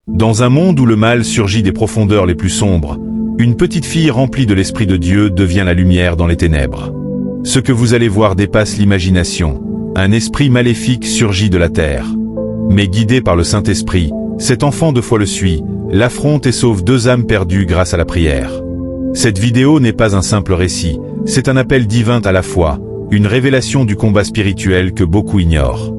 Dans un monde où le mal surgit des profondeurs les plus sombres, une petite fille remplie de l'Esprit de Dieu devient la lumière dans les ténèbres. Ce que vous allez voir dépasse l'imagination. Un esprit maléfique surgit de la terre. Mais guidé par le Saint-Esprit, cet enfant de foi le suit, l'affronte et sauve 2 âmes perdues grâce à la prière. Cette vidéo n'est pas un simple récit, c'est un appel divin à la foi, une révélation du combat spirituel que beaucoup ignorent.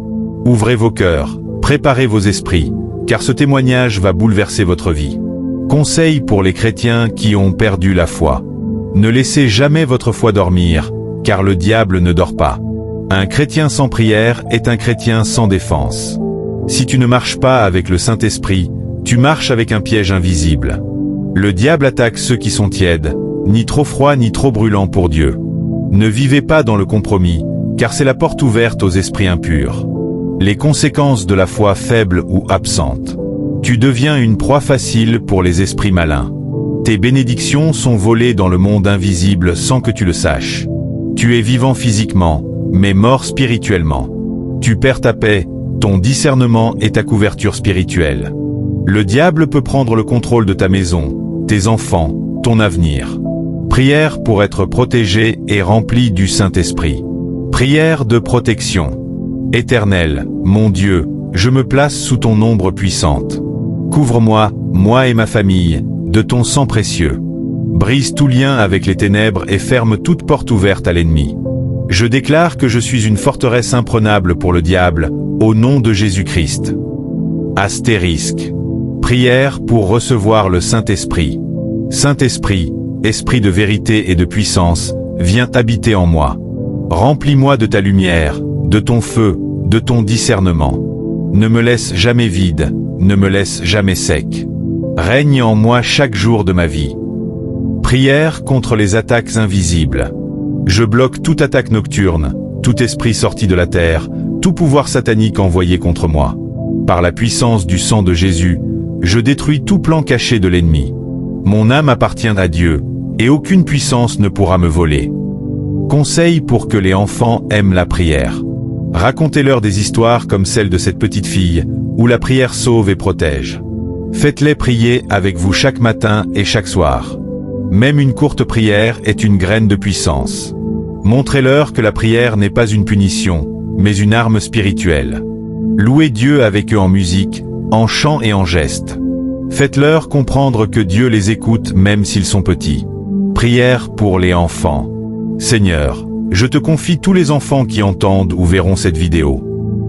Ouvrez vos cœurs, préparez vos esprits, car ce témoignage va bouleverser votre vie. Conseil pour les chrétiens qui ont perdu la foi. Ne laissez jamais votre foi dormir, car le diable ne dort pas. Un chrétien sans prière est un chrétien sans défense. Si tu ne marches pas avec le Saint-Esprit, tu marches avec un piège invisible. Le diable attaque ceux qui sont tièdes, ni trop froids ni trop brûlants pour Dieu. Ne vivez pas dans le compromis, car c'est la porte ouverte aux esprits impurs. Les conséquences de la foi faible ou absente. Tu deviens une proie facile pour les esprits malins. Tes bénédictions sont volées dans le monde invisible sans que tu le saches. Tu es vivant physiquement, mais mort spirituellement. Tu perds ta paix, ton discernement et ta couverture spirituelle. Le diable peut prendre le contrôle de ta maison, tes enfants, ton avenir. Prière pour être protégé et rempli du Saint-Esprit. Prière de protection. Éternel, mon Dieu, je me place sous ton ombre puissante. Couvre-moi, moi et ma famille, de ton sang précieux. Brise tout lien avec les ténèbres et ferme toute porte ouverte à l'ennemi. Je déclare que je suis une forteresse imprenable pour le diable, au nom de Jésus-Christ. Astérisque. Prière pour recevoir le Saint-Esprit. Saint-Esprit, Esprit de vérité et de puissance, viens habiter en moi. Remplis-moi de ta lumière, de ton feu, de ton discernement. Ne me laisse jamais vide, ne me laisse jamais sec. Règne en moi chaque jour de ma vie. Prière contre les attaques invisibles. Je bloque toute attaque nocturne, tout esprit sorti de la terre, tout pouvoir satanique envoyé contre moi. Par la puissance du sang de Jésus, je détruis tout plan caché de l'ennemi. Mon âme appartient à Dieu, et aucune puissance ne pourra me voler. Conseil pour que les enfants aiment la prière. Racontez-leur des histoires comme celle de cette petite fille, où la prière sauve et protège. Faites-les prier avec vous chaque matin et chaque soir. Même une courte prière est une graine de puissance. Montrez-leur que la prière n'est pas une punition, mais une arme spirituelle. Louez Dieu avec eux en musique, en chant et en gestes. Faites-leur comprendre que Dieu les écoute même s'ils sont petits. Prière pour les enfants. Seigneur, je te confie tous les enfants qui entendent ou verront cette vidéo.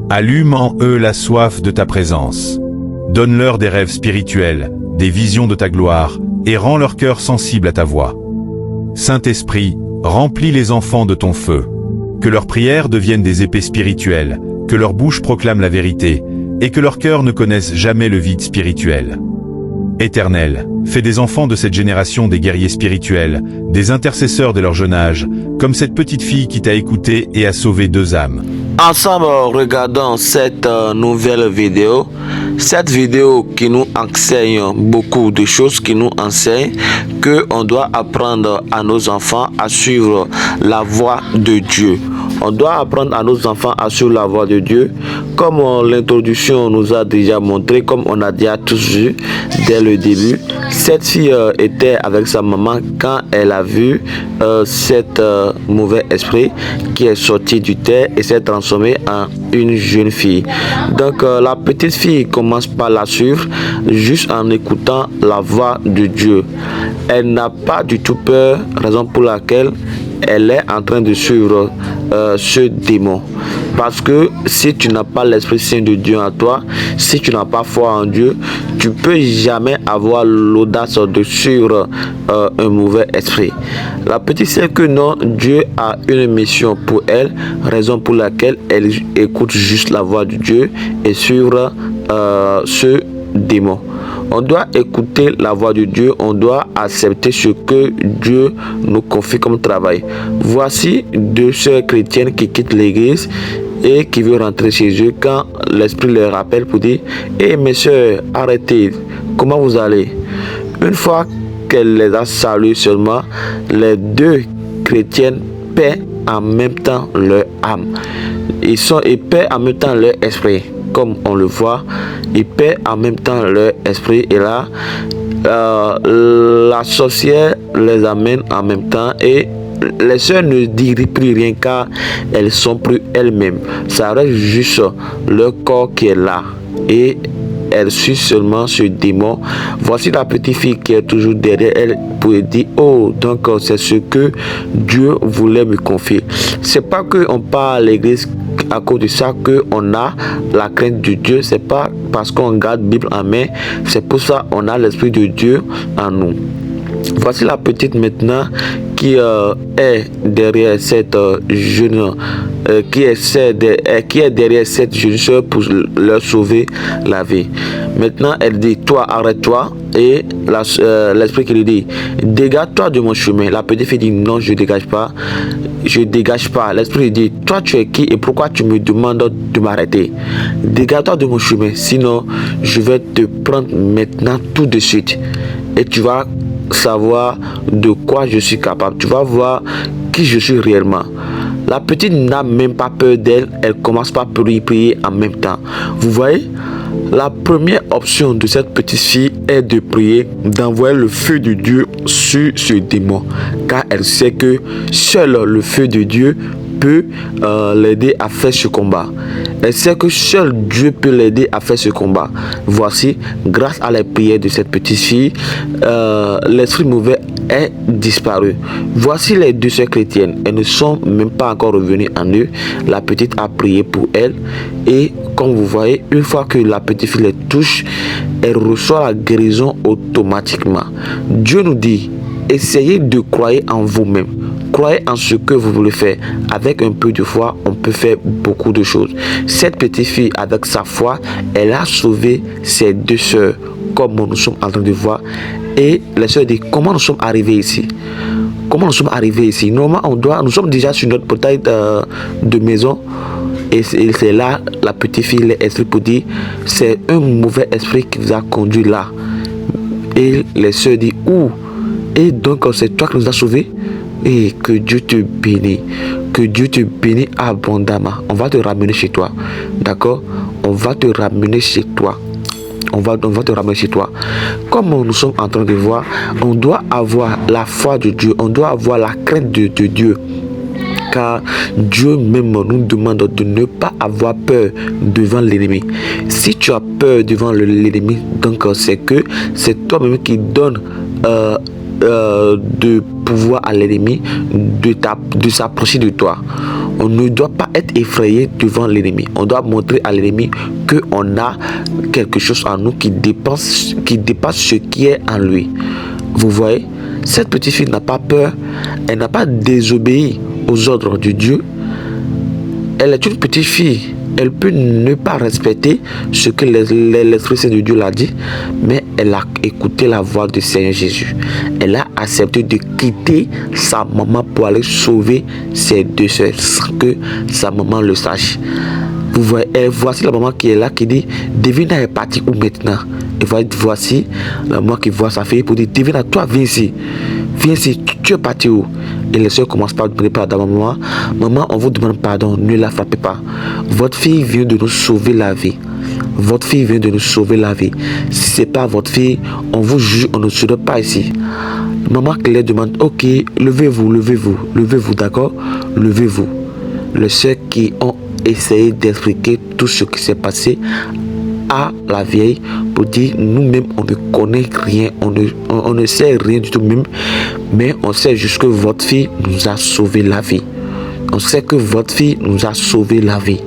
Allume en eux la soif de ta présence. Donne-leur des rêves spirituels, des visions de ta gloire, et rends leur cœur sensible à ta voix. Saint-Esprit, remplis les enfants de ton feu. Que leurs prières deviennent des épées spirituelles, que leur bouche proclame la vérité, et que leur cœur ne connaisse jamais le vide spirituel. Éternel, fais des enfants de cette génération des guerriers spirituels, des intercesseurs de leur jeune âge, comme cette petite fille qui t'a écouté et a sauvé 2 âmes. Ensemble, regardons cette nouvelle vidéo. Cette vidéo qui nous enseigne beaucoup de choses, qui nous enseigne qu'on doit apprendre à nos enfants à suivre la voie de Dieu. On doit apprendre à nos enfants à suivre la voie de Dieu, comme l'introduction nous a déjà montré, comme on a déjà tous vu dès le début. Cette fille était avec sa maman quand elle a vu cet mauvais esprit qui est sorti du terre et s'est transformé en une jeune fille. Donc la petite fille commence par la suivre juste en écoutant la voix de Dieu. Elle n'a pas du tout peur, raison pour laquelle elle est en train de suivre ce démon. Parce que si tu n'as pas l'Esprit Saint de Dieu en toi, si tu n'as pas foi en Dieu, tu peux jamais avoir l'audace de suivre un mauvais esprit. La petite sait que non, Dieu a une mission pour elle, raison pour laquelle elle écoute juste la voix de Dieu et suivre ce démon. On doit écouter la voix de Dieu, on doit accepter ce que Dieu nous confie comme travail. Voici 2 sœurs chrétiennes qui quittent l'église et qui veulent rentrer chez eux quand l'esprit leur rappelle pour dire « Hey mes sœurs, arrêtez, comment vous allez ?» Une fois qu'elle les a saluées seulement, les 2 chrétiennes paient en même temps leur âme. Ils paient en même temps leur esprit. comme on le voit, ils perdent en même temps leur esprit. Et là, la sorcière les amène en même temps et les sœurs ne disent plus rien car elles sont plus elles-mêmes. Ça reste juste leur corps qui est là et elle suit seulement ce démon. Voici la petite fille qui est toujours derrière elle pour dire oh, donc c'est ce que Dieu voulait me confier. C'est pas que on part à l'église à cause de ça que on a la crainte de Dieu. C'est pas parce qu'on garde Bible en main. C'est pour ça on a l'esprit de Dieu en nous. Voici la petite maintenant qui est derrière cette jeune qui est derrière cette jeune soeur pour leur sauver la vie. Maintenant elle dit toi arrête-toi et l'esprit qui lui dit dégage-toi de mon chemin. La petite fille dit non, je dégage pas. L'esprit lui dit toi tu es qui et pourquoi tu me demandes de m'arrêter? Dégage-toi de mon chemin, sinon je vais te prendre maintenant tout de suite et tu vas savoir de quoi je suis capable. Tu vas voir qui je suis réellement. La petite n'a même pas peur d'elle. Elle commence par prier en même temps. Vous voyez, la première option de cette petite fille est de prier, d'envoyer le feu de Dieu sur ce démon, car elle sait que seul le feu de Dieu peut l'aider à faire ce combat. Elle sait que seul Dieu peut l'aider à faire ce combat. Voici, grâce à la prière de cette petite fille, l'esprit mauvais est disparu. Voici les deux sœurs chrétiennes. Elles ne sont même pas encore revenues en eux. La petite a prié pour elle. Et comme vous voyez, une fois que la petite fille les touche, elle reçoit la guérison automatiquement. Dieu nous dit, essayez de croire en vous-même. Croyez en ce que vous voulez faire. Avec un peu de foi, on peut faire beaucoup de choses. Cette petite fille, avec sa foi, elle a sauvé ses deux sœurs, comme nous sommes en train de voir. Et les sœurs disent, comment nous sommes arrivés ici? Comment nous sommes arrivés ici? Normalement, nous sommes déjà sur notre portail de maison. Et c'est là, la petite fille, l'esprit pour dire, c'est un mauvais esprit qui vous a conduit là. Et les sœurs disent, où? Et donc, c'est toi qui nous as sauvés? Et que Dieu te bénisse. Que Dieu te bénisse abondamment. On va te ramener chez toi. D'accord? On va te ramener chez toi. On va te ramener chez toi. Comme nous sommes en train de voir, on doit avoir la foi de Dieu. On doit avoir la crainte de Dieu. Car Dieu même nous demande de ne pas avoir peur devant l'ennemi. Si tu as peur devant l'ennemi, donc c'est que c'est toi-même qui donne de pouvoir à l'ennemi de s'approcher de toi. On ne doit pas être effrayé devant l'ennemi. On doit montrer à l'ennemi qu'on a quelque chose en nous qui dépasse ce qui est en lui. Vous voyez, cette petite fille n'a pas peur. Elle n'a pas désobéi aux ordres de Dieu. Elle est une petite fille. Elle peut ne pas respecter ce que l'Esprit Saint de Dieu l'a dit, mais elle a écouté la voix du Seigneur Jésus. Elle a accepté de quitter sa maman pour aller sauver ses deux sœurs sans que sa maman le sache. Vous voyez, voici la maman qui est là qui dit, Divina est partie où maintenant? Et voici la maman qui voit sa fille pour dire, Divina, toi viens ici. Viens ici, tu es parti où? Et les soeurs commencent par à demander pardon à maman. Maman, on vous demande pardon, ne la frappez pas. Votre fille vient de nous sauver la vie. Votre fille vient de nous sauver la vie. Si ce n'est pas votre fille, on vous juge, on ne se donne pas ici. Maman qui les demande, ok, levez-vous, d'accord? Levez-vous. Les soeurs qui ont essayé d'expliquer tout ce qui s'est passé à la vieille pour dire nous-mêmes on ne connaît rien, on ne sait rien du tout même, mais on sait juste que votre fille nous a sauvé la vie. On sait que votre fille nous a sauvé la vie.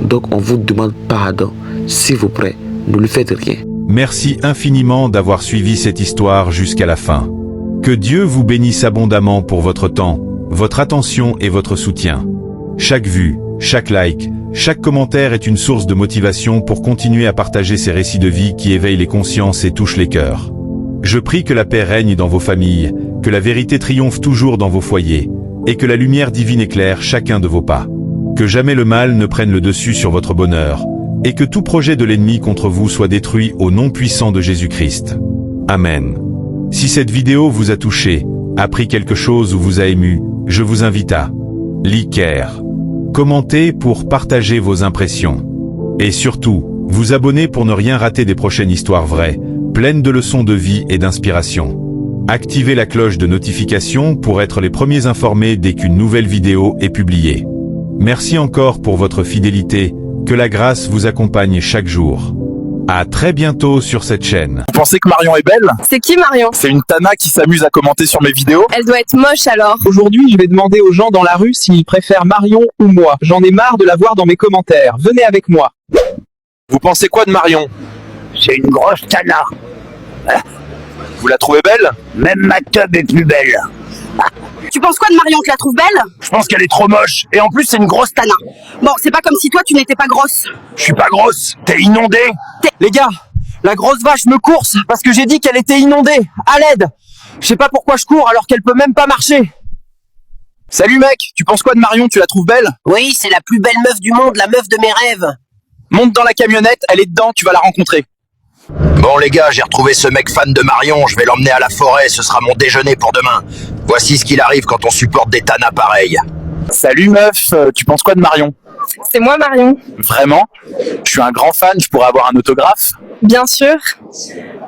Donc on vous demande pardon. S'il vous plaît, ne lui faites rien. Merci infiniment d'avoir suivi cette histoire jusqu'à la fin. Que Dieu vous bénisse abondamment pour votre temps, votre attention et votre soutien. Chaque vue, chaque like, chaque commentaire est une source de motivation pour continuer à partager ces récits de vie qui éveillent les consciences et touchent les cœurs. Je prie que la paix règne dans vos familles, que la vérité triomphe toujours dans vos foyers, et que la lumière divine éclaire chacun de vos pas. Que jamais le mal ne prenne le dessus sur votre bonheur, et que tout projet de l'ennemi contre vous soit détruit au nom puissant de Jésus-Christ. Amen. Si cette vidéo vous a touché, appris quelque chose ou vous a ému, je vous invite à liker, commenter pour partager vos impressions. Et surtout, Vous abonner pour ne rien rater des prochaines histoires vraies, pleines de leçons de vie et d'inspiration. Activez la cloche de notification pour être les premiers informés dès qu'une nouvelle vidéo est publiée. Merci encore pour votre fidélité, que la grâce vous accompagne chaque jour. À très bientôt sur cette chaîne. Vous pensez que Marion est belle? C'est qui Marion? C'est une Tana qui s'amuse à commenter sur mes vidéos. Elle doit être moche alors. Aujourd'hui, je vais demander aux gens dans la rue s'ils préfèrent Marion ou moi. J'en ai marre de la voir dans mes commentaires. Venez avec moi. Vous pensez quoi de Marion? C'est une grosse Tana. Vous la trouvez belle? Même ma teub est plus belle. Tu penses quoi de Marion? Tu la trouves belle? Je pense qu'elle est trop moche. Et en plus, c'est une grosse Tana. Bon, c'est pas comme si toi tu n'étais pas grosse. Je suis pas grosse. T'es inondée. Les gars, la grosse vache me course parce que j'ai dit qu'elle était inondée. À l'aide. Je sais pas pourquoi je cours alors qu'elle peut même pas marcher. Salut mec, tu penses quoi de Marion? Tu la trouves belle? Oui, c'est la plus belle meuf du monde, la meuf de mes rêves. Monte dans la camionnette, elle est dedans, tu vas la rencontrer. Bon les gars, j'ai retrouvé ce mec fan de Marion. Je vais l'emmener à la forêt, ce sera mon déjeuner pour demain. Voici ce qu'il arrive quand on supporte des tanas pareilles. Salut meuf, tu penses quoi de Marion? C'est moi Marion. Vraiment? Je suis un grand fan, je pourrais avoir un autographe? Bien sûr.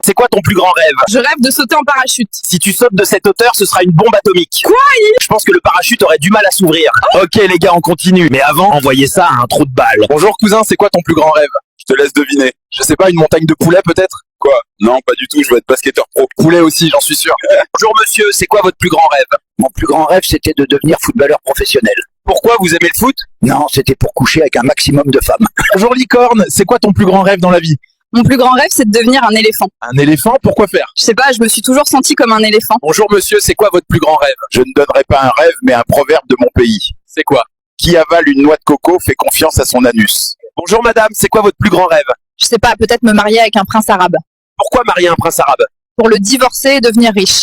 C'est quoi ton plus grand rêve? Je rêve de sauter en parachute. Si tu sautes de cette hauteur, ce sera une bombe atomique. Quoi? Je pense que le parachute aurait du mal à s'ouvrir. Ok les gars, on continue. Mais avant, envoyez ça à un trou de balle. Bonjour cousin, c'est quoi ton plus grand rêve? Je te laisse deviner. Je sais pas, une montagne de poulets peut-être? Quoi? Non, pas du tout, je veux être basketteur pro. Poulet aussi, j'en suis sûr. Bonjour monsieur, c'est quoi votre plus grand rêve? Mon plus grand rêve, c'était de devenir footballeur professionnel. Pourquoi, vous aimez le foot? Non, c'était pour coucher avec un maximum de femmes. Bonjour licorne, c'est quoi ton plus grand rêve dans la vie? Mon plus grand rêve, c'est de devenir un éléphant. Un éléphant, pourquoi faire? Je sais pas, je me suis toujours sentie comme un éléphant. Bonjour monsieur, c'est quoi votre plus grand rêve? Je ne donnerai pas un rêve, mais un proverbe de mon pays. C'est quoi? Qui avale une noix de coco fait confiance à son anus. Bonjour madame, c'est quoi votre plus grand rêve? Je sais pas, peut-être me marier avec un prince arabe. Pourquoi marier un prince arabe? Pour le divorcer et devenir riche.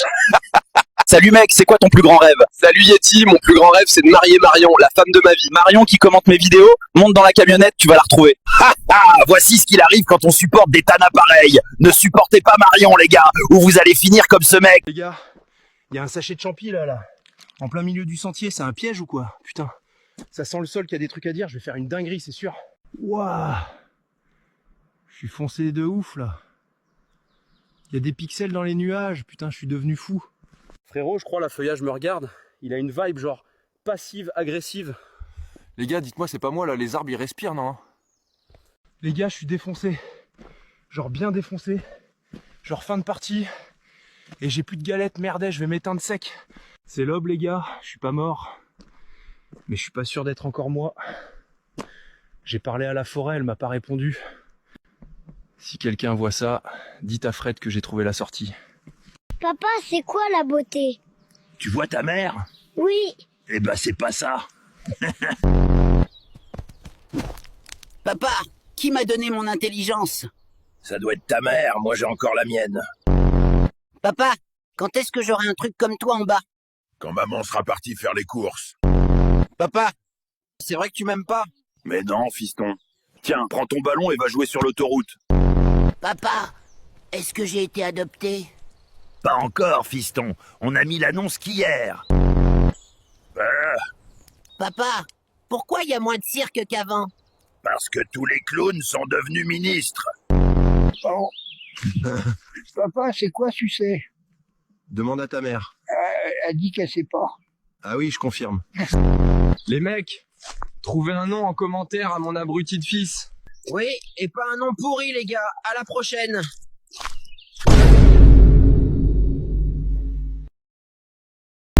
Salut mec, c'est quoi ton plus grand rêve? Salut Yeti, mon plus grand rêve c'est de marier Marion, la femme de ma vie. Marion qui commente mes vidéos, monte dans la camionnette, tu vas la retrouver. Voici ce qu'il arrive quand on supporte des tanas pareilles. Ne supportez pas Marion les gars, ou vous allez finir comme ce mec. Les gars, il y a un sachet de champi là. En plein milieu du sentier, c'est un piège ou quoi? Putain, ça sent le sol qu'il y a des trucs à dire, je vais faire une dinguerie, c'est sûr. Waouh! Je suis foncé de ouf là. Il y a des pixels dans les nuages, putain, je suis devenu fou. Frérot, je crois la feuillage me regarde. Il a une vibe genre passive, agressive. Les gars, dites-moi, c'est pas moi là, les arbres ils respirent, non? Les gars, je suis défoncé. Genre bien défoncé. Genre fin de partie. Et j'ai plus de galettes, merde, je vais m'éteindre sec. C'est l'aube les gars, je suis pas mort. Mais je suis pas sûr d'être encore moi. J'ai parlé à la forêt, elle m'a pas répondu. Si quelqu'un voit ça, dites à Fred que j'ai trouvé la sortie. Papa, c'est quoi la beauté? Tu vois ta mère? Oui. Eh ben, c'est pas ça. Papa, qui m'a donné mon intelligence? Ça doit être ta mère, moi j'ai encore la mienne. Papa, quand est-ce que j'aurai un truc comme toi en bas? Quand maman sera partie faire les courses. Papa, c'est vrai que tu m'aimes pas? Mais non, fiston. Tiens, prends ton ballon et va jouer sur l'autoroute. Papa, est-ce que j'ai été adopté? Pas encore, fiston. On a mis l'annonce qu'hier. Papa, pourquoi il y a moins de cirque qu'avant? Parce que tous les clowns sont devenus ministres. Bon. Papa, c'est quoi sucer? Demande à ta mère. Elle dit qu'elle sait pas. Ah oui, je confirme. Les mecs, trouvez un nom en commentaire à mon abruti de fils. Oui, et pas un nom pourri les gars, à la prochaine.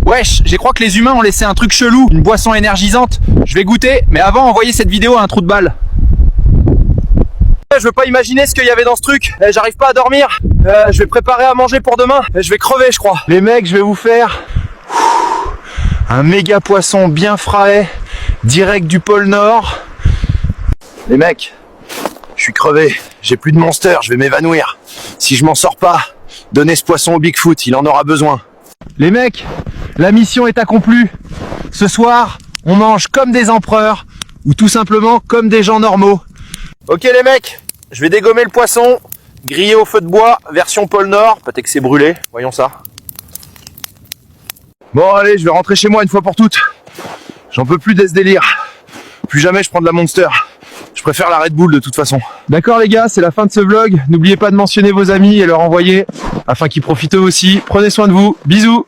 Wesh, j'ai crois que les humains ont laissé un truc chelou, une boisson énergisante. Je vais goûter, mais avant envoyez cette vidéo à un trou de balle. Je veux pas imaginer ce qu'il y avait dans ce truc. J'arrive pas à dormir. Je vais préparer à manger pour demain. Je vais crever, je crois. Les mecs, je vais vous faire un méga poisson bien frais, direct du pôle Nord. Les mecs, je suis crevé. J'ai plus de monster, je vais m'évanouir. Si je m'en sors pas, donnez ce poisson au Bigfoot, il en aura besoin. Les mecs, la mission est accomplie. Ce soir, on mange comme des empereurs ou tout simplement comme des gens normaux. Ok les mecs, je vais dégommer le poisson, griller au feu de bois, version pôle Nord. Peut-être que c'est brûlé, voyons ça. Bon allez, je vais rentrer chez moi une fois pour toutes. J'en peux plus de ce délire. Plus jamais je prends de la Monster. Je préfère la Red Bull de toute façon. D'accord les gars, c'est la fin de ce vlog. N'oubliez pas de mentionner vos amis et leur envoyer afin qu'ils profitent eux aussi. Prenez soin de vous. Bisous.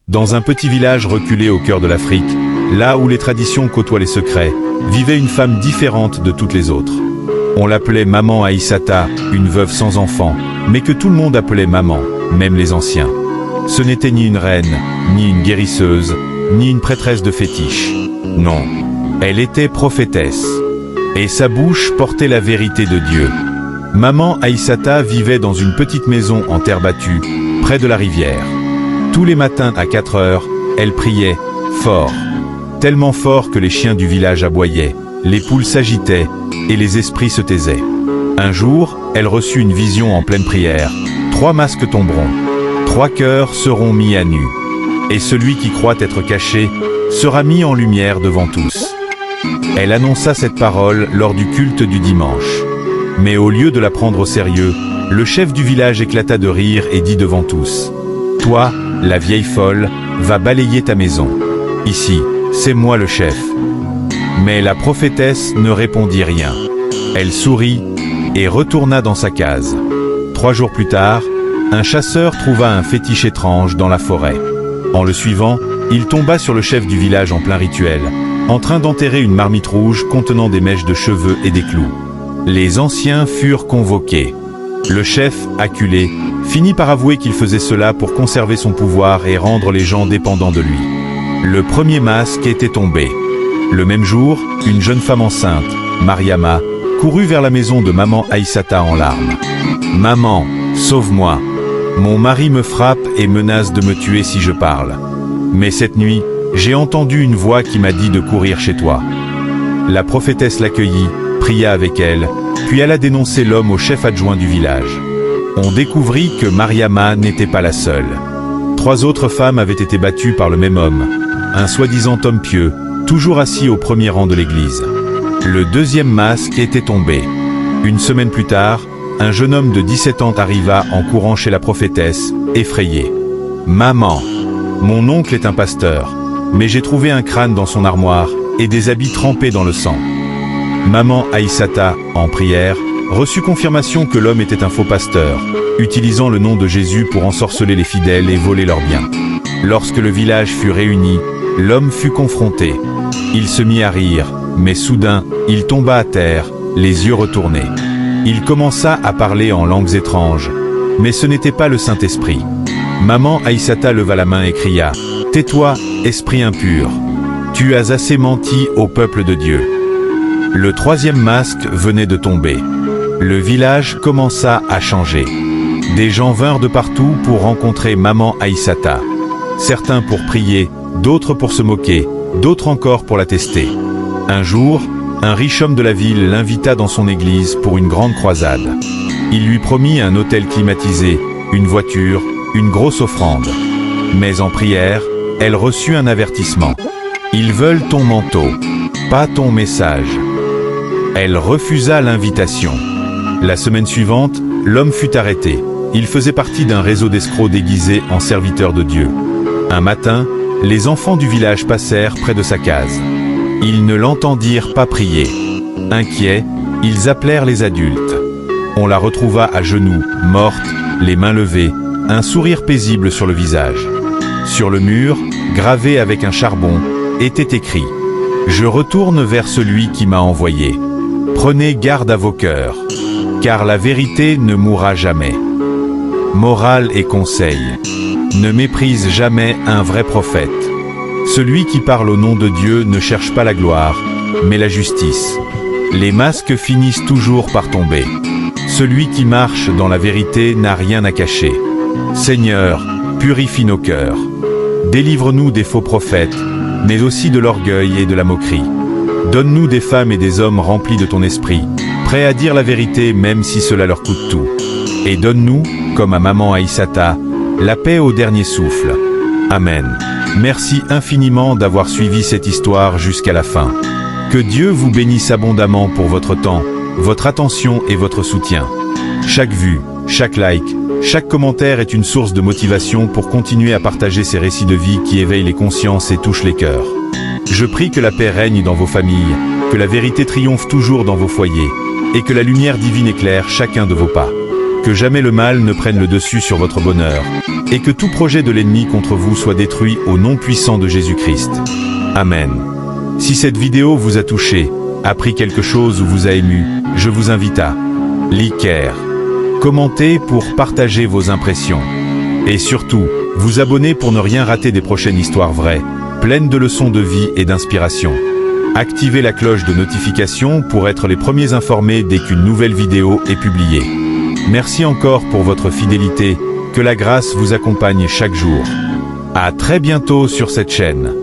Dans un petit village reculé au cœur de l'Afrique, là où les traditions côtoient les secrets, vivait une femme différente de toutes les autres. On l'appelait Maman Aïssata, une veuve sans enfant, mais que tout le monde appelait maman, même les anciens. Ce n'était ni une reine, ni une guérisseuse, ni une prêtresse de fétiche. Non, elle était prophétesse. Et sa bouche portait la vérité de Dieu. Maman Aïssata vivait dans une petite maison en terre battue, près de la rivière. Tous les matins à 4 heures, elle priait, fort. Tellement fort que les chiens du village aboyaient, les poules s'agitaient, et les esprits se taisaient. Un jour, elle reçut une vision en pleine prière. 3 masques tomberont. 3 cœurs seront mis à nu. Et celui qui croit être caché sera mis en lumière devant tous. Elle annonça cette parole lors du culte du dimanche. Mais au lieu de la prendre au sérieux, le chef du village éclata de rire et dit devant tous: « Toi, la vieille folle, va balayer ta maison. Ici, c'est moi le chef. » Mais la prophétesse ne répondit rien. Elle sourit et retourna dans sa case. 3 jours plus tard, un chasseur trouva un fétiche étrange dans la forêt. En le suivant, il tomba sur le chef du village en plein rituel, en train d'enterrer une marmite rouge contenant des mèches de cheveux et des clous. Les anciens furent convoqués. Le chef, acculé, finit par avouer qu'il faisait cela pour conserver son pouvoir et rendre les gens dépendants de lui. Le premier masque était tombé. Le même jour, une jeune femme enceinte, Mariama, courut vers la maison de Maman Aïssata en larmes. « Maman, sauve-moi. Mon mari me frappe et menace de me tuer si je parle. Mais cette nuit, j'ai entendu une voix qui m'a dit de courir chez toi. » La prophétesse l'accueillit, pria avec elle, puis alla dénoncer l'homme au chef adjoint du village. On découvrit que Mariama n'était pas la seule. 3 autres femmes avaient été battues par le même homme, un soi-disant homme pieux, toujours assis au premier rang de l'église. Le deuxième masque était tombé. Une semaine plus tard, un jeune homme de 17 ans arriva en courant chez la prophétesse, effrayé. « Maman, mon oncle est un pasteur, mais j'ai trouvé un crâne dans son armoire et des habits trempés dans le sang. » Maman Aïssata, en prière, reçut confirmation que l'homme était un faux pasteur, utilisant le nom de Jésus pour ensorceler les fidèles et voler leurs biens. Lorsque le village fut réuni, l'homme fut confronté. Il se mit à rire, mais soudain, il tomba à terre, les yeux retournés. Il commença à parler en langues étranges, mais ce n'était pas le Saint-Esprit. Maman Aïssata leva la main et cria: « Tais-toi, esprit impur. Tu as assez menti au peuple de Dieu. » Le troisième masque venait de tomber. Le village commença à changer. Des gens vinrent de partout pour rencontrer Maman Aïssata. Certains pour prier, d'autres pour se moquer, d'autres encore pour la tester. Un jour, un riche homme de la ville l'invita dans son église pour une grande croisade. Il lui promit un hôtel climatisé, une voiture, une grosse offrande. Mais en prière, elle reçut un avertissement. « Ils veulent ton manteau, pas ton message. » Elle refusa l'invitation. La semaine suivante, l'homme fut arrêté. Il faisait partie d'un réseau d'escrocs déguisés en serviteurs de Dieu. Un matin, les enfants du village passèrent près de sa case. Ils ne l'entendirent pas prier. Inquiets, ils appelèrent les adultes. On la retrouva à genoux, morte, les mains levées, un sourire paisible sur le visage. Sur le mur, gravé avec un charbon, était écrit: « Je retourne vers celui qui m'a envoyé. Prenez garde à vos cœurs, car la vérité ne mourra jamais. » Morale et conseil. Ne méprise jamais un vrai prophète. Celui qui parle au nom de Dieu ne cherche pas la gloire, mais la justice. Les masques finissent toujours par tomber. Celui qui marche dans la vérité n'a rien à cacher. Seigneur, purifie nos cœurs. Délivre-nous des faux prophètes, mais aussi de l'orgueil et de la moquerie. Donne-nous des femmes et des hommes remplis de ton esprit, prêts à dire la vérité même si cela leur coûte tout. Et donne-nous, comme à Maman Aïssata, la paix au dernier souffle. Amen. Merci infiniment d'avoir suivi cette histoire jusqu'à la fin. Que Dieu vous bénisse abondamment pour votre temps, votre attention et votre soutien. Chaque vue, chaque like, chaque commentaire est une source de motivation pour continuer à partager ces récits de vie qui éveillent les consciences et touchent les cœurs. Je prie que la paix règne dans vos familles, que la vérité triomphe toujours dans vos foyers, et que la lumière divine éclaire chacun de vos pas. Que jamais le mal ne prenne le dessus sur votre bonheur, et que tout projet de l'ennemi contre vous soit détruit au nom puissant de Jésus-Christ. Amen. Si cette vidéo vous a touché, appris quelque chose ou vous a ému, je vous invite à liker, commenter pour partager vos impressions, et surtout, vous abonner pour ne rien rater des prochaines histoires vraies, pleines de leçons de vie et d'inspiration. Activez la cloche de notification pour être les premiers informés dès qu'une nouvelle vidéo est publiée. Merci encore pour votre fidélité, que la grâce vous accompagne chaque jour. À très bientôt sur cette chaîne.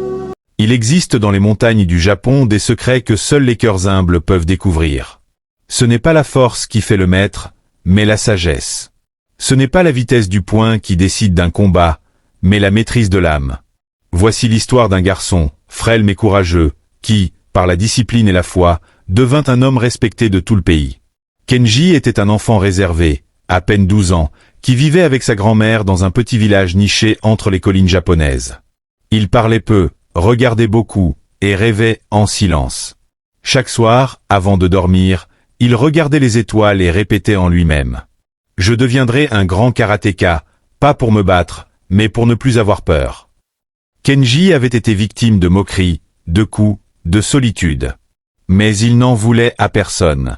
Il existe dans les montagnes du Japon des secrets que seuls les cœurs humbles peuvent découvrir. Ce n'est pas la force qui fait le maître, mais la sagesse. Ce n'est pas la vitesse du poing qui décide d'un combat, mais la maîtrise de l'âme. Voici l'histoire d'un garçon, frêle mais courageux, qui, par la discipline et la foi, devint un homme respecté de tout le pays. Kenji était un enfant réservé, à peine 12 ans, qui vivait avec sa grand-mère dans un petit village niché entre les collines japonaises. Il parlait peu, regardait beaucoup, et rêvait en silence. Chaque soir, avant de dormir, il regardait les étoiles et répétait en lui-même. « Je deviendrai un grand karatéka, pas pour me battre, mais pour ne plus avoir peur. » Kenji avait été victime de moqueries, de coups, de solitude. Mais il n'en voulait à personne.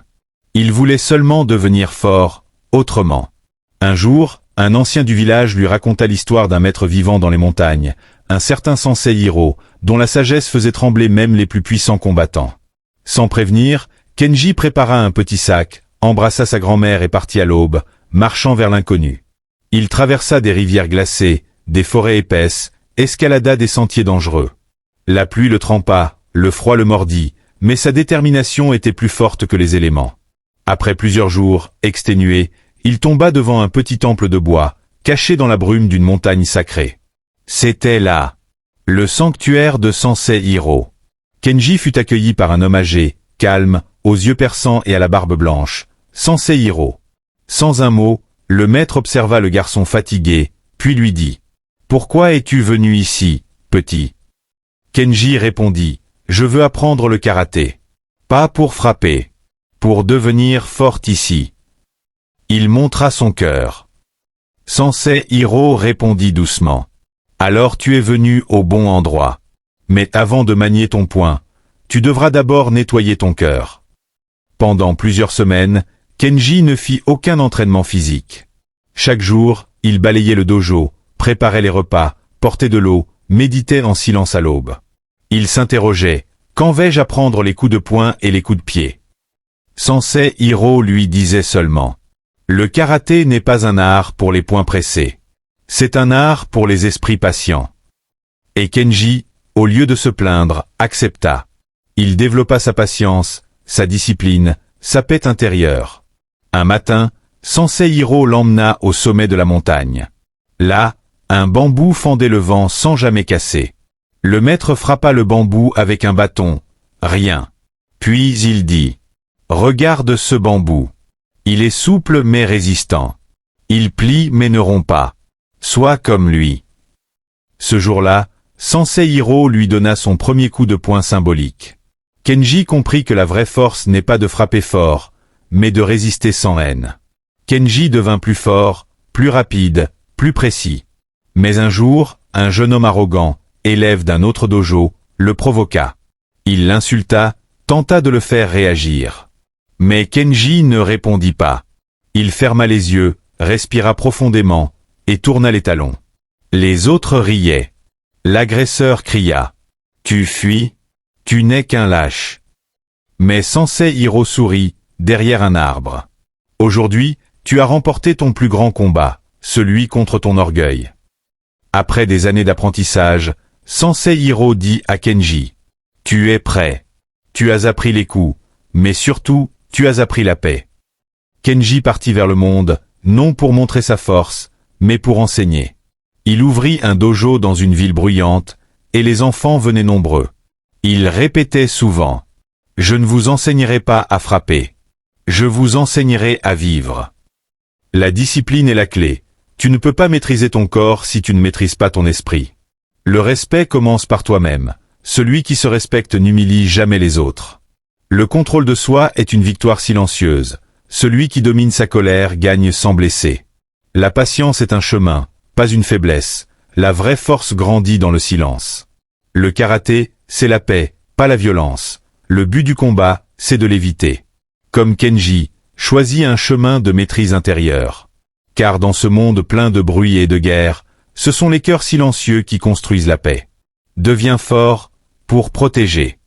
Il voulait seulement devenir fort, autrement. Un jour, un ancien du village lui raconta l'histoire d'un maître vivant dans les montagnes, un certain Sensei Hiro, dont la sagesse faisait trembler même les plus puissants combattants. Sans prévenir, Kenji prépara un petit sac, embrassa sa grand-mère et partit à l'aube, marchant vers l'inconnu. Il traversa des rivières glacées, des forêts épaisses, escalada des sentiers dangereux. La pluie le trempa, le froid le mordit, mais sa détermination était plus forte que les éléments. Après plusieurs jours, exténué, il tomba devant un petit temple de bois, caché dans la brume d'une montagne sacrée. C'était là, le sanctuaire de Sensei Hiro. Kenji fut accueilli par un homme âgé, calme, aux yeux perçants et à la barbe blanche, Sensei Hiro. Sans un mot, le maître observa le garçon fatigué, puis lui dit « Pourquoi es-tu venu ici, petit ?» Kenji répondit « Je veux apprendre le karaté. Pas pour frapper. Pour devenir fort ici. » Il montra son cœur. Sensei Hiro répondit doucement. « Alors tu es venu au bon endroit. Mais avant de manier ton poing, tu devras d'abord nettoyer ton cœur. » Pendant plusieurs semaines, Kenji ne fit aucun entraînement physique. Chaque jour, il balayait le dojo, préparait les repas, portait de l'eau, méditait en silence à l'aube. Il s'interrogeait, quand vais-je apprendre les coups de poing et les coups de pied? Sensei Hiro lui disait seulement, « Le karaté n'est pas un art pour les poings pressés. C'est un art pour les esprits patients. » Et Kenji, au lieu de se plaindre, accepta. Il développa sa patience, sa discipline, sa paix intérieure. Un matin, Sensei Hiro l'emmena au sommet de la montagne. Là, un bambou fendait le vent sans jamais casser. Le maître frappa le bambou avec un bâton. Rien. Puis il dit, « Regarde ce bambou. Il est souple mais résistant. Il plie mais ne rompt pas. Sois comme lui. » Ce jour-là, Sensei Hiro lui donna son premier coup de poing symbolique. Kenji comprit que la vraie force n'est pas de frapper fort, mais de résister sans haine. Kenji devint plus fort, plus rapide, plus précis. Mais un jour, un jeune homme arrogant, élève d'un autre dojo, le provoqua. Il l'insulta, tenta de le faire réagir. Mais Kenji ne répondit pas. Il ferma les yeux, respira profondément, et tourna les talons. Les autres riaient. L'agresseur cria. « Tu fuis? Tu n'es qu'un lâche. » Mais Sensei Hiro sourit, derrière un arbre. « Aujourd'hui, tu as remporté ton plus grand combat, celui contre ton orgueil. » Après des années d'apprentissage, Sensei Hiro dit à Kenji, « Tu es prêt. Tu as appris les coups, mais surtout, tu as appris la paix. » Kenji partit vers le monde, non pour montrer sa force, mais pour enseigner. Il ouvrit un dojo dans une ville bruyante, et les enfants venaient nombreux. Il répétait souvent, « Je ne vous enseignerai pas à frapper. Je vous enseignerai à vivre. » La discipline est la clé. Tu ne peux pas maîtriser ton corps si tu ne maîtrises pas ton esprit. Le respect commence par toi-même. Celui qui se respecte n'humilie jamais les autres. Le contrôle de soi est une victoire silencieuse. Celui qui domine sa colère gagne sans blesser. La patience est un chemin, pas une faiblesse. La vraie force grandit dans le silence. Le karaté, c'est la paix, pas la violence. Le but du combat, c'est de l'éviter. Comme Kenji, choisis un chemin de maîtrise intérieure. Car dans ce monde plein de bruit et de guerre, ce sont les cœurs silencieux qui construisent la paix. Deviens fort pour protéger.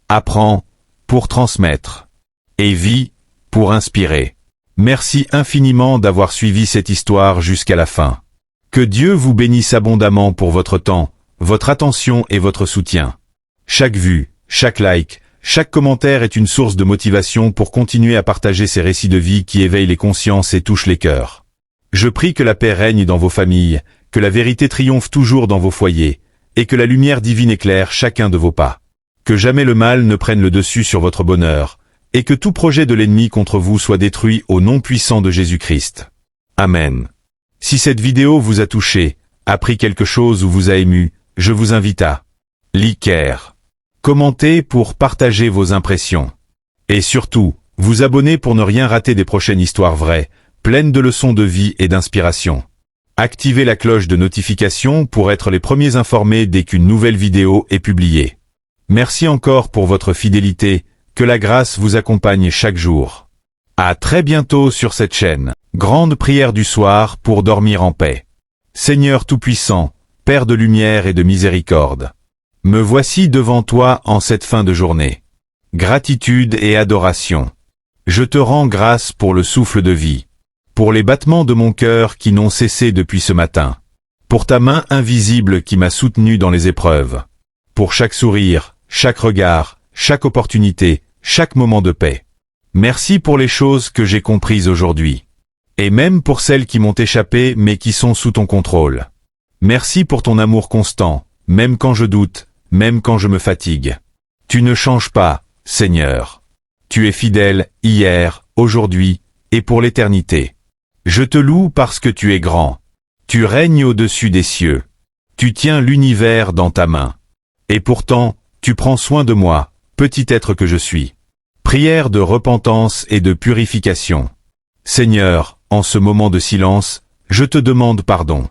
Apprends pour transmettre. Et vis pour inspirer. Merci infiniment d'avoir suivi cette histoire jusqu'à la fin. Que Dieu vous bénisse abondamment pour votre temps, votre attention et votre soutien. Chaque vue, chaque like, chaque commentaire est une source de motivation pour continuer à partager ces récits de vie qui éveillent les consciences et touchent les cœurs. Je prie que la paix règne dans vos familles, que la vérité triomphe toujours dans vos foyers, et que la lumière divine éclaire chacun de vos pas. Que jamais le mal ne prenne le dessus sur votre bonheur, et que tout projet de l'ennemi contre vous soit détruit au nom puissant de Jésus-Christ. Amen. Si cette vidéo vous a touché, appris quelque chose ou vous a ému, je vous invite à liker, commenter pour partager vos impressions. Et surtout, vous abonner pour ne rien rater des prochaines histoires vraies, pleines de leçons de vie et d'inspiration. Activez la cloche de notification pour être les premiers informés dès qu'une nouvelle vidéo est publiée. Merci encore pour votre fidélité, que la grâce vous accompagne chaque jour. À très bientôt sur cette chaîne. Grande prière du soir pour dormir en paix. Seigneur Tout-Puissant, Père de lumière et de miséricorde, me voici devant toi en cette fin de journée. Gratitude et adoration. Je te rends grâce pour le souffle de vie, pour les battements de mon cœur qui n'ont cessé depuis ce matin, pour ta main invisible qui m'a soutenu dans les épreuves, pour chaque sourire, chaque regard, chaque opportunité, chaque moment de paix. Merci pour les choses que j'ai comprises aujourd'hui. Et même pour celles qui m'ont échappé mais qui sont sous ton contrôle. Merci pour ton amour constant, même quand je doute, même quand je me fatigue. Tu ne changes pas, Seigneur. Tu es fidèle, hier, aujourd'hui, et pour l'éternité. Je te loue parce que tu es grand. Tu règnes au-dessus des cieux. Tu tiens l'univers dans ta main. Et pourtant, tu prends soin de moi, petit être que je suis. Prière de repentance et de purification. Seigneur, en ce moment de silence, je te demande pardon.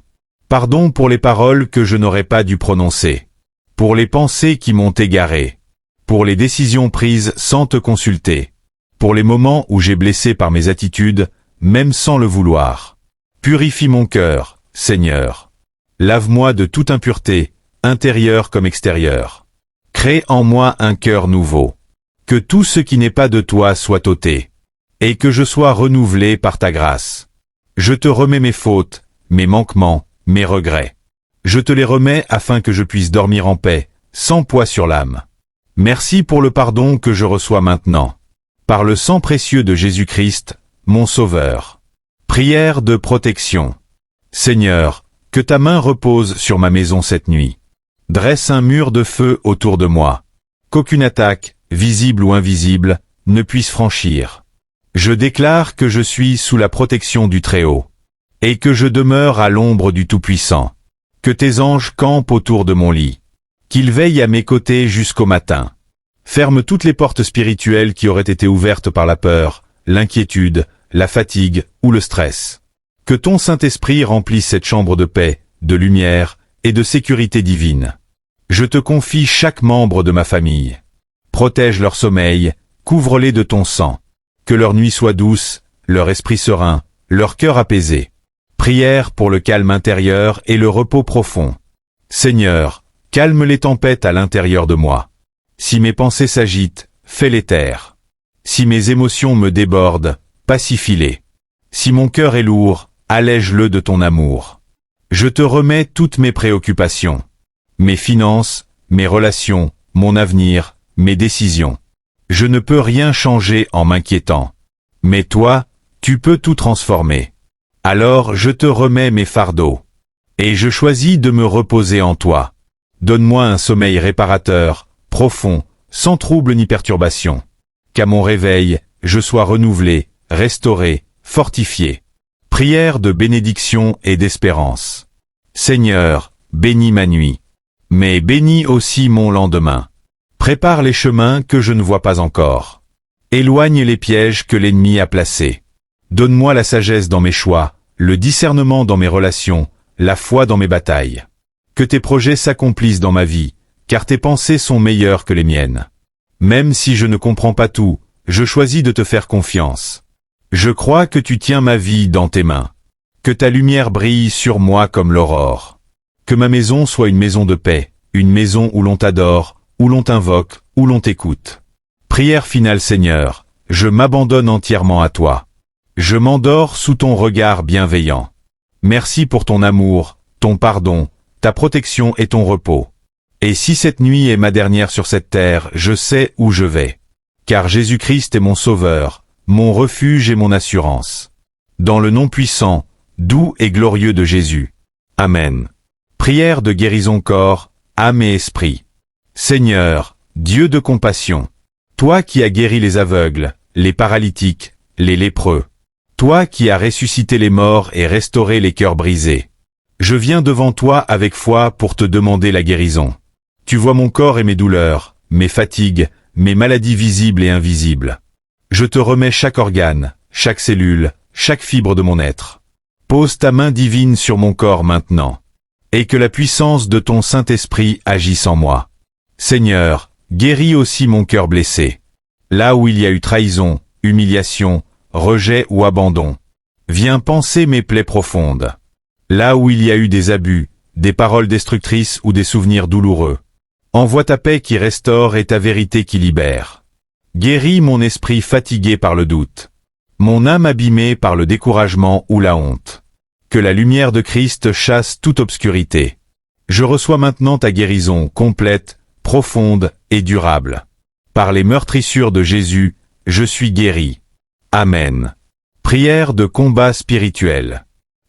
Pardon pour les paroles que je n'aurais pas dû prononcer. Pour les pensées qui m'ont égaré. Pour les décisions prises sans te consulter. Pour les moments où j'ai blessé par mes attitudes, même sans le vouloir. Purifie mon cœur, Seigneur. Lave-moi de toute impureté, intérieure comme extérieure. Crée en moi un cœur nouveau. Que tout ce qui n'est pas de toi soit ôté. Et que je sois renouvelé par ta grâce. Je te remets mes fautes, mes manquements, mes regrets. Je te les remets afin que je puisse dormir en paix, sans poids sur l'âme. Merci pour le pardon que je reçois maintenant. Par le sang précieux de Jésus-Christ, mon Sauveur. Prière de protection. Seigneur, que ta main repose sur ma maison cette nuit. Dresse un mur de feu autour de moi. Qu'aucune attaque, visible ou invisible, ne puisse franchir. Je déclare que je suis sous la protection du Très-Haut, et que je demeure à l'ombre du Tout-Puissant. Que tes anges campent autour de mon lit, qu'ils veillent à mes côtés jusqu'au matin. Ferme toutes les portes spirituelles qui auraient été ouvertes par la peur, l'inquiétude, la fatigue ou le stress. Que ton Saint-Esprit remplisse cette chambre de paix, de lumière et de sécurité divine. Je te confie chaque membre de ma famille. Protège leur sommeil, couvre-les de ton sang. Que leur nuit soit douce, leur esprit serein, leur cœur apaisé. Prière pour le calme intérieur et le repos profond. Seigneur, calme les tempêtes à l'intérieur de moi. Si mes pensées s'agitent, fais-les taire. Si mes émotions me débordent, pacifie-les. Si mon cœur est lourd, allège-le de ton amour. Je te remets toutes mes préoccupations. Mes finances, mes relations, mon avenir, mes décisions. Je ne peux rien changer en m'inquiétant. Mais toi, tu peux tout transformer. Alors je te remets mes fardeaux. Et je choisis de me reposer en toi. Donne-moi un sommeil réparateur, profond, sans trouble ni perturbation. Qu'à mon réveil, je sois renouvelé, restauré, fortifié. Prière de bénédiction et d'espérance. Seigneur, bénis ma nuit. Mais bénis aussi mon lendemain. Prépare les chemins que je ne vois pas encore. Éloigne les pièges que l'ennemi a placés. Donne-moi la sagesse dans mes choix, le discernement dans mes relations, la foi dans mes batailles. Que tes projets s'accomplissent dans ma vie, car tes pensées sont meilleures que les miennes. Même si je ne comprends pas tout, je choisis de te faire confiance. Je crois que tu tiens ma vie dans tes mains. Que ta lumière brille sur moi comme l'aurore. Que ma maison soit une maison de paix, une maison où l'on t'adore, où l'on t'invoque, où l'on t'écoute. Prière finale Seigneur, je m'abandonne entièrement à toi. Je m'endors sous ton regard bienveillant. Merci pour ton amour, ton pardon, ta protection et ton repos. Et si cette nuit est ma dernière sur cette terre, je sais où je vais. Car Jésus-Christ est mon sauveur, mon refuge et mon assurance. Dans le nom puissant, doux et glorieux de Jésus. Amen. Prière de guérison corps, âme et esprit. Seigneur, Dieu de compassion, toi qui as guéri les aveugles, les paralytiques, les lépreux, toi qui as ressuscité les morts et restauré les cœurs brisés, je viens devant toi avec foi pour te demander la guérison. Tu vois mon corps et mes douleurs, mes fatigues, mes maladies visibles et invisibles. Je te remets chaque organe, chaque cellule, chaque fibre de mon être. Pose ta main divine sur mon corps maintenant, et que la puissance de ton Saint-Esprit agisse en moi. Seigneur, guéris aussi mon cœur blessé. Là où il y a eu trahison, humiliation, rejet ou abandon, viens panser mes plaies profondes. Là où il y a eu des abus, des paroles destructrices ou des souvenirs douloureux, envoie ta paix qui restaure et ta vérité qui libère. Guéris mon esprit fatigué par le doute, mon âme abîmée par le découragement ou la honte. Que la lumière de Christ chasse toute obscurité. Je reçois maintenant ta guérison complète, profonde et durable. Par les meurtrissures de Jésus, je suis guéri. Amen. Prière de combat spirituel.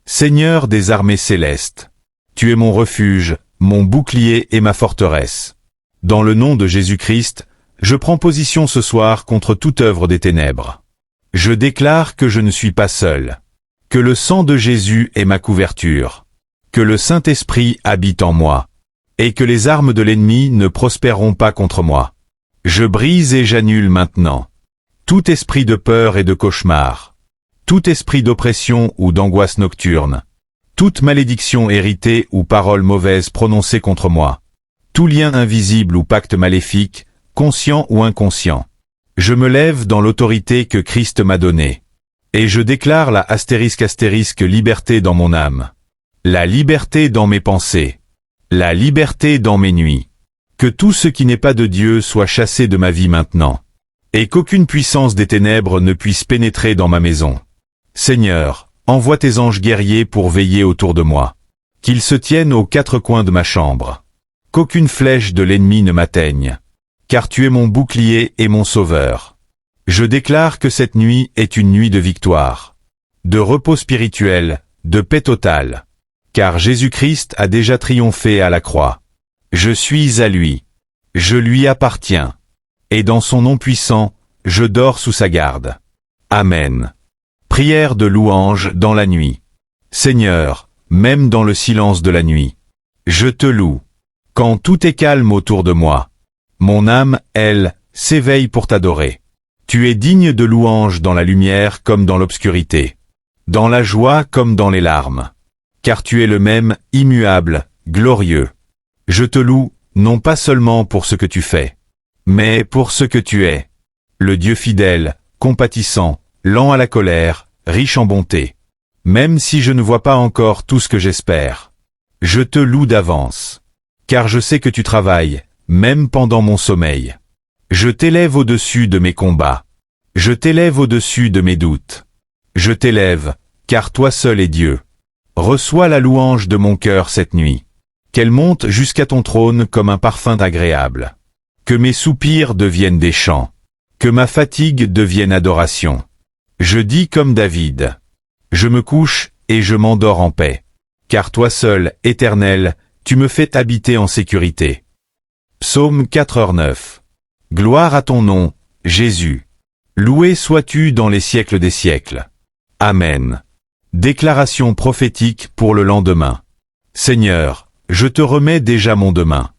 Seigneur des armées célestes, tu es mon refuge, mon bouclier et ma forteresse. Dans le nom de Jésus-Christ, je prends position ce soir contre toute œuvre des ténèbres. Je déclare que je ne suis pas seul, que le sang de Jésus est ma couverture, que le Saint-Esprit habite en moi, et que les armes de l'ennemi ne prospéreront pas contre moi. Je brise et j'annule maintenant tout esprit de peur et de cauchemar, tout esprit d'oppression ou d'angoisse nocturne, toute malédiction héritée ou parole mauvaise prononcée contre moi, tout lien invisible ou pacte maléfique, conscient ou inconscient. Je me lève dans l'autorité que Christ m'a donnée, et je déclare la * liberté dans mon âme, la liberté dans mes pensées, la liberté dans mes nuits. Que tout ce qui n'est pas de Dieu soit chassé de ma vie maintenant, et qu'aucune puissance des ténèbres ne puisse pénétrer dans ma maison. Seigneur, envoie tes anges guerriers pour veiller autour de moi, qu'ils se tiennent aux 4 coins de ma chambre, qu'aucune flèche de l'ennemi ne m'atteigne, car tu es mon bouclier et mon sauveur. Je déclare que cette nuit est une nuit de victoire, de repos spirituel, de paix totale, car Jésus-Christ a déjà triomphé à la croix. Je suis à lui, je lui appartiens, et dans son nom puissant, je dors sous sa garde. Amen. Prière de louange dans la nuit. Seigneur, même dans le silence de la nuit, je te loue. Quand tout est calme autour de moi, mon âme, elle, s'éveille pour t'adorer. Tu es digne de louange dans la lumière comme dans l'obscurité, dans la joie comme dans les larmes, car tu es le même, immuable, glorieux. Je te loue, non pas seulement pour ce que tu fais, mais pour ce que tu es, le Dieu fidèle, compatissant, lent à la colère, riche en bonté. Même si je ne vois pas encore tout ce que j'espère, je te loue d'avance, car je sais que tu travailles, même pendant mon sommeil. Je t'élève au-dessus de mes combats, je t'élève au-dessus de mes doutes. Je t'élève, car toi seul es Dieu. Reçois la louange de mon cœur cette nuit, qu'elle monte jusqu'à ton trône comme un parfum agréable. Que mes soupirs deviennent des chants, que ma fatigue devienne adoration. Je dis comme David, je me couche et je m'endors en paix, car toi seul, Éternel, tu me fais habiter en sécurité. Psaume 4h9. Gloire à ton nom, Jésus. Loué sois-tu dans les siècles des siècles. Amen. Déclaration prophétique pour le lendemain. Seigneur, je te remets déjà mon demain.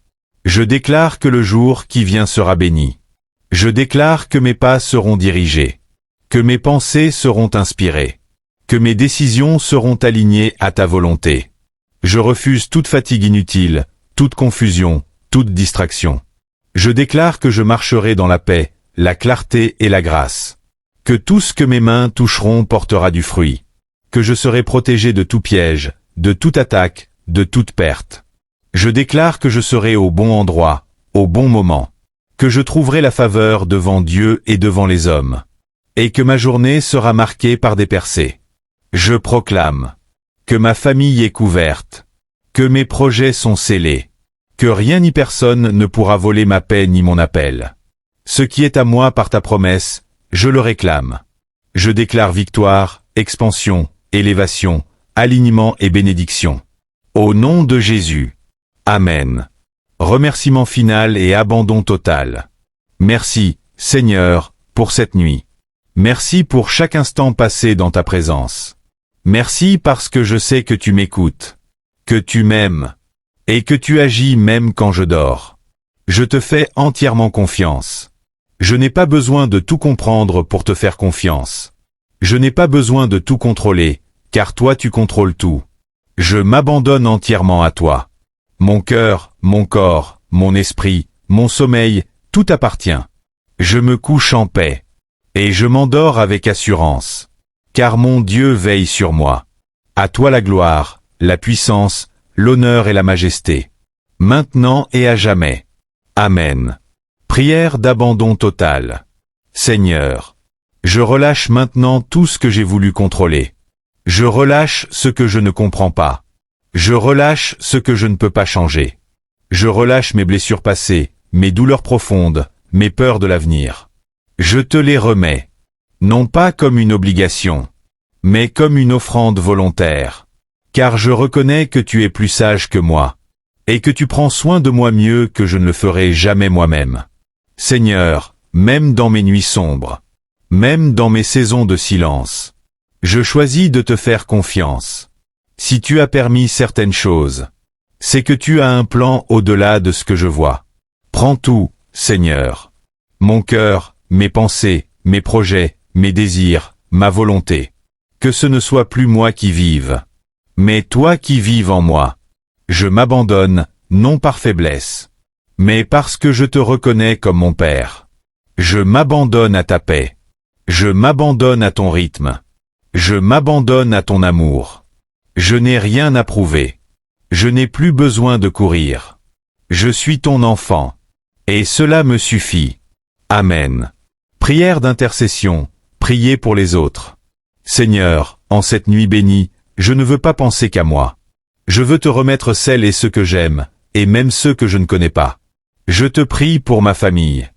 Je déclare que le jour qui vient sera béni. Je déclare que mes pas seront dirigés, que mes pensées seront inspirées, que mes décisions seront alignées à ta volonté. Je refuse toute fatigue inutile, toute confusion, toute distraction. Je déclare que je marcherai dans la paix, la clarté et la grâce. Que tout ce que mes mains toucheront portera du fruit. Que je serai protégé de tout piège, de toute attaque, de toute perte. Je déclare que je serai au bon endroit, au bon moment. Que je trouverai la faveur devant Dieu et devant les hommes. Et que ma journée sera marquée par des percées. Je proclame que ma famille est couverte, que mes projets sont scellés, que rien ni personne ne pourra voler ma paix ni mon appel. Ce qui est à moi par ta promesse, je le réclame. Je déclare victoire, expansion, élévation, alignement et bénédiction. Au nom de Jésus. Amen. Remerciement final et abandon total. Merci, Seigneur, pour cette nuit. Merci pour chaque instant passé dans ta présence. Merci parce que je sais que tu m'écoutes, que tu m'aimes, et que tu agis même quand je dors. Je te fais entièrement confiance. Je n'ai pas besoin de tout comprendre pour te faire confiance. Je n'ai pas besoin de tout contrôler, car toi tu contrôles tout. Je m'abandonne entièrement à toi. Mon cœur, mon corps, mon esprit, mon sommeil, tout appartient. Je me couche en paix. Et je m'endors avec assurance. Car mon Dieu veille sur moi. À toi la gloire, la puissance, l'honneur et la majesté. Maintenant et à jamais. Amen. Prière d'abandon total. Seigneur, je relâche maintenant tout ce que j'ai voulu contrôler. Je relâche ce que je ne comprends pas. Je relâche ce que je ne peux pas changer. Je relâche mes blessures passées, mes douleurs profondes, mes peurs de l'avenir. Je te les remets. Non pas comme une obligation, mais comme une offrande volontaire. Car je reconnais que tu es plus sage que moi, et que tu prends soin de moi mieux que je ne le ferai jamais moi-même. Seigneur, même dans mes nuits sombres, même dans mes saisons de silence, je choisis de te faire confiance. Si tu as permis certaines choses, c'est que tu as un plan au-delà de ce que je vois. Prends tout, Seigneur. Mon cœur, mes pensées, mes projets, mes désirs, ma volonté. Que ce ne soit plus moi qui vive, mais toi qui vives en moi. Je m'abandonne, non par faiblesse, mais parce que je te reconnais comme mon Père. Je m'abandonne à ta paix. Je m'abandonne à ton rythme. Je m'abandonne à ton amour. Je n'ai rien à prouver. Je n'ai plus besoin de courir. Je suis ton enfant. Et cela me suffit. Amen. Prière d'intercession, priez pour les autres. Seigneur, en cette nuit bénie, je ne veux pas penser qu'à moi. Je veux te remettre celles et ceux que j'aime, et même ceux que je ne connais pas. Je te prie pour ma famille.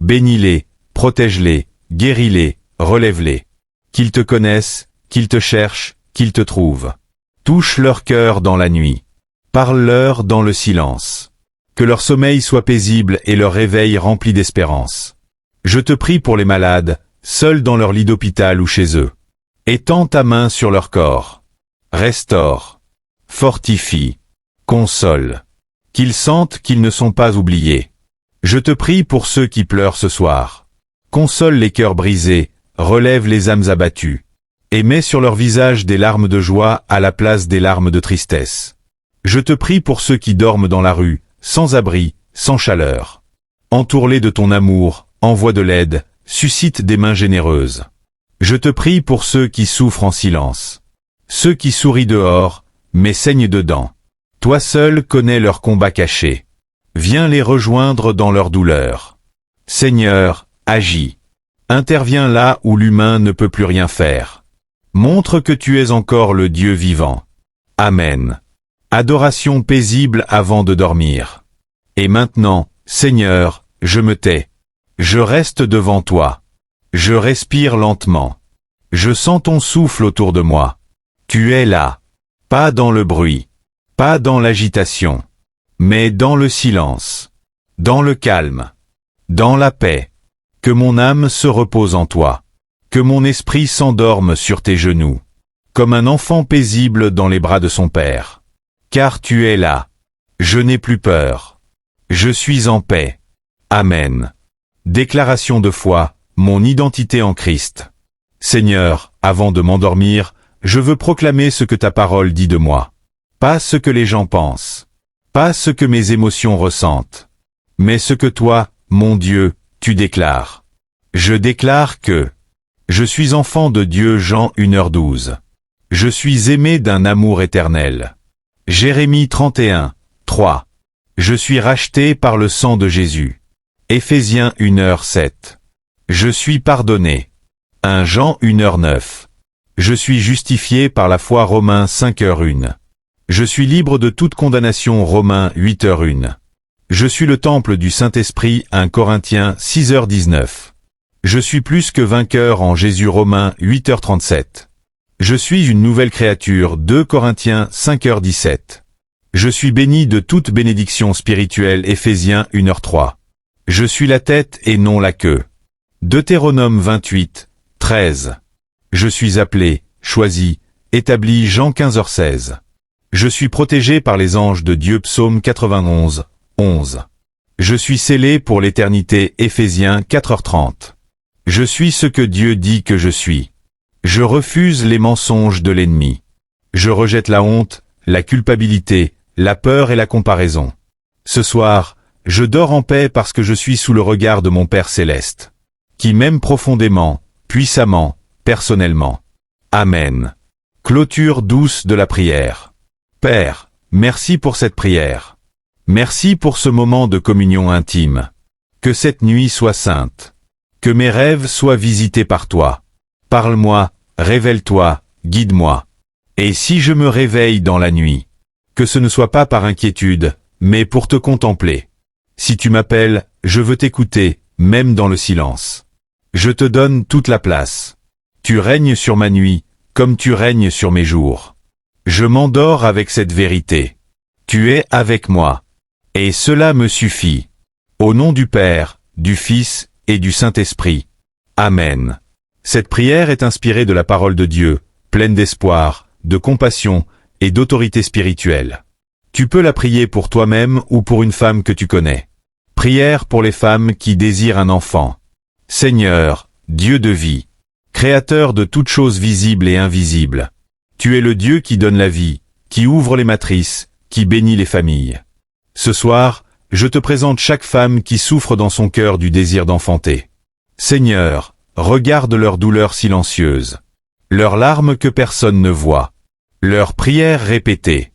Bénis-les, protège-les, guéris-les, relève-les. Qu'ils te connaissent, qu'ils te cherchent, qu'ils te trouvent. Touche leur cœur dans la nuit. Parle-leur dans le silence. Que leur sommeil soit paisible et leur réveil rempli d'espérance. Je te prie pour les malades, seuls dans leur lit d'hôpital ou chez eux. Étends ta main sur leur corps. Restaure. Fortifie. Console. Qu'ils sentent qu'ils ne sont pas oubliés. Je te prie pour ceux qui pleurent ce soir. Console les cœurs brisés, relève les âmes abattues. Et mets sur leur visage des larmes de joie à la place des larmes de tristesse. Je te prie pour ceux qui dorment dans la rue, sans abri, sans chaleur. Entoure-les de ton amour, envoie de l'aide, suscite des mains généreuses. Je te prie pour ceux qui souffrent en silence. Ceux qui sourient dehors, mais saignent dedans. Toi seul connais leurs combats cachés. Viens les rejoindre dans leur douleur. Seigneur, agis. Interviens là où l'humain ne peut plus rien faire. Montre que tu es encore le Dieu vivant. Amen. Adoration paisible avant de dormir. Et maintenant, Seigneur, je me tais. Je reste devant toi. Je respire lentement. Je sens ton souffle autour de moi. Tu es là. Pas dans le bruit. Pas dans l'agitation. Mais dans le silence. Dans le calme. Dans la paix. Que mon âme se repose en toi. Que mon esprit s'endorme sur tes genoux. Comme un enfant paisible dans les bras de son père. Car tu es là. Je n'ai plus peur. Je suis en paix. Amen. Déclaration de foi, mon identité en Christ. Seigneur, avant de m'endormir, je veux proclamer ce que ta parole dit de moi. Pas ce que les gens pensent. Pas ce que mes émotions ressentent. Mais ce que toi, mon Dieu, tu déclares. Je déclare que je suis enfant de Dieu. Jean 1h12. Je suis aimé d'un amour éternel. Jérémie 31, 3. Je suis racheté par le sang de Jésus. Éphésiens 1h7. Je suis pardonné. 1 Jean 1h9. Je suis justifié par la foi. Romains 5h1. Je suis libre de toute condamnation. Romains 8h1. Je suis le temple du Saint-Esprit. 1 Corinthiens 6h19. Je suis plus que vainqueur en Jésus. Romains 8h37. Je suis une nouvelle créature. 2 Corinthiens 5h17. Je suis béni de toute bénédiction spirituelle. Éphésiens 1h3. Je suis la tête et non la queue. Deutéronome 28, 13. Je suis appelé, choisi, établi. Jean 15h16. Je suis protégé par les anges de Dieu. Psaume 91, 11. Je suis scellé pour l'éternité. Éphésiens 4h30. Je suis ce que Dieu dit que je suis. Je refuse les mensonges de l'ennemi. Je rejette la honte, la culpabilité, la peur et la comparaison. Ce soir, je dors en paix parce que je suis sous le regard de mon Père céleste, qui m'aime profondément, puissamment, personnellement. Amen. Clôture douce de la prière. Père, merci pour cette prière. Merci pour ce moment de communion intime. Que cette nuit soit sainte. Que mes rêves soient visités par toi. Parle-moi, révèle-toi, guide-moi. Et si je me réveille dans la nuit, que ce ne soit pas par inquiétude, mais pour te contempler. Si tu m'appelles, je veux t'écouter, même dans le silence. Je te donne toute la place. Tu règnes sur ma nuit, comme tu règnes sur mes jours. Je m'endors avec cette vérité. Tu es avec moi. Et cela me suffit. Au nom du Père, du Fils et du Saint-Esprit. Amen. Cette prière est inspirée de la parole de Dieu, pleine d'espoir, de compassion et d'autorité spirituelle. Tu peux la prier pour toi-même ou pour une femme que tu connais. Prière pour les femmes qui désirent un enfant. Seigneur, Dieu de vie, Créateur de toutes choses visibles et invisibles. Tu es le Dieu qui donne la vie, qui ouvre les matrices, qui bénit les familles. Ce soir, je te présente chaque femme qui souffre dans son cœur du désir d'enfanter. Seigneur, regarde leurs douleurs silencieuses, leurs larmes que personne ne voit, leurs prières répétées,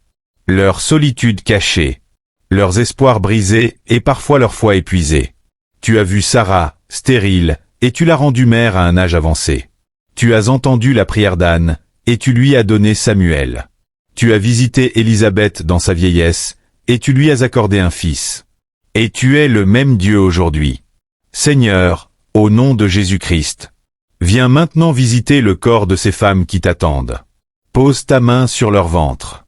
leur solitude cachée, leurs espoirs brisés et parfois leur foi épuisée. Tu as vu Sarah, stérile, et tu l'as rendue mère à un âge avancé. Tu as entendu la prière d'Anne, et tu lui as donné Samuel. Tu as visité Élisabeth dans sa vieillesse, et tu lui as accordé un fils. Et tu es le même Dieu aujourd'hui. Seigneur, au nom de Jésus-Christ, viens maintenant visiter le corps de ces femmes qui t'attendent. Pose ta main sur leur ventre.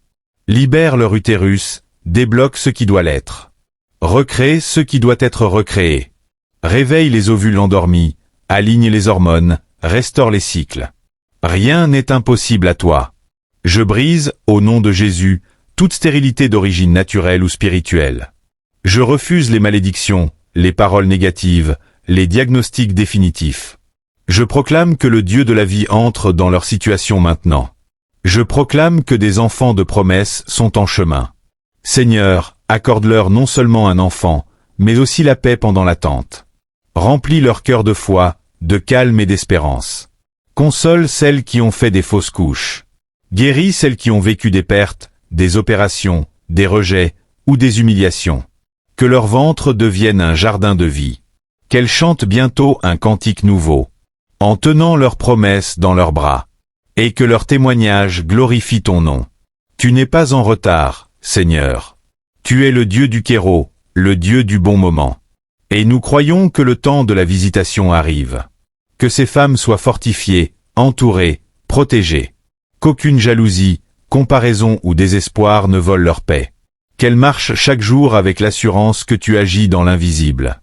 Libère leur utérus, débloque ce qui doit l'être. Recrée ce qui doit être recréé. Réveille les ovules endormis, aligne les hormones, restaure les cycles. Rien n'est impossible à toi. Je brise, au nom de Jésus, toute stérilité d'origine naturelle ou spirituelle. Je refuse les malédictions, les paroles négatives, les diagnostics définitifs. Je proclame que le Dieu de la vie entre dans leur situation maintenant. Je proclame que des enfants de promesse sont en chemin. Seigneur, accorde-leur non seulement un enfant, mais aussi la paix pendant l'attente. Remplis leur cœur de foi, de calme et d'espérance. Console celles qui ont fait des fausses couches. Guéris celles qui ont vécu des pertes, des opérations, des rejets ou des humiliations. Que leur ventre devienne un jardin de vie. Qu'elles chantent bientôt un cantique nouveau, en tenant leurs promesses dans leurs bras. Et que leur témoignage glorifie ton nom. Tu n'es pas en retard, Seigneur. Tu es le Dieu du Kéro, le Dieu du bon moment. Et nous croyons que le temps de la visitation arrive. Que ces femmes soient fortifiées, entourées, protégées. Qu'aucune jalousie, comparaison ou désespoir ne vole leur paix. Qu'elles marchent chaque jour avec l'assurance que tu agis dans l'invisible.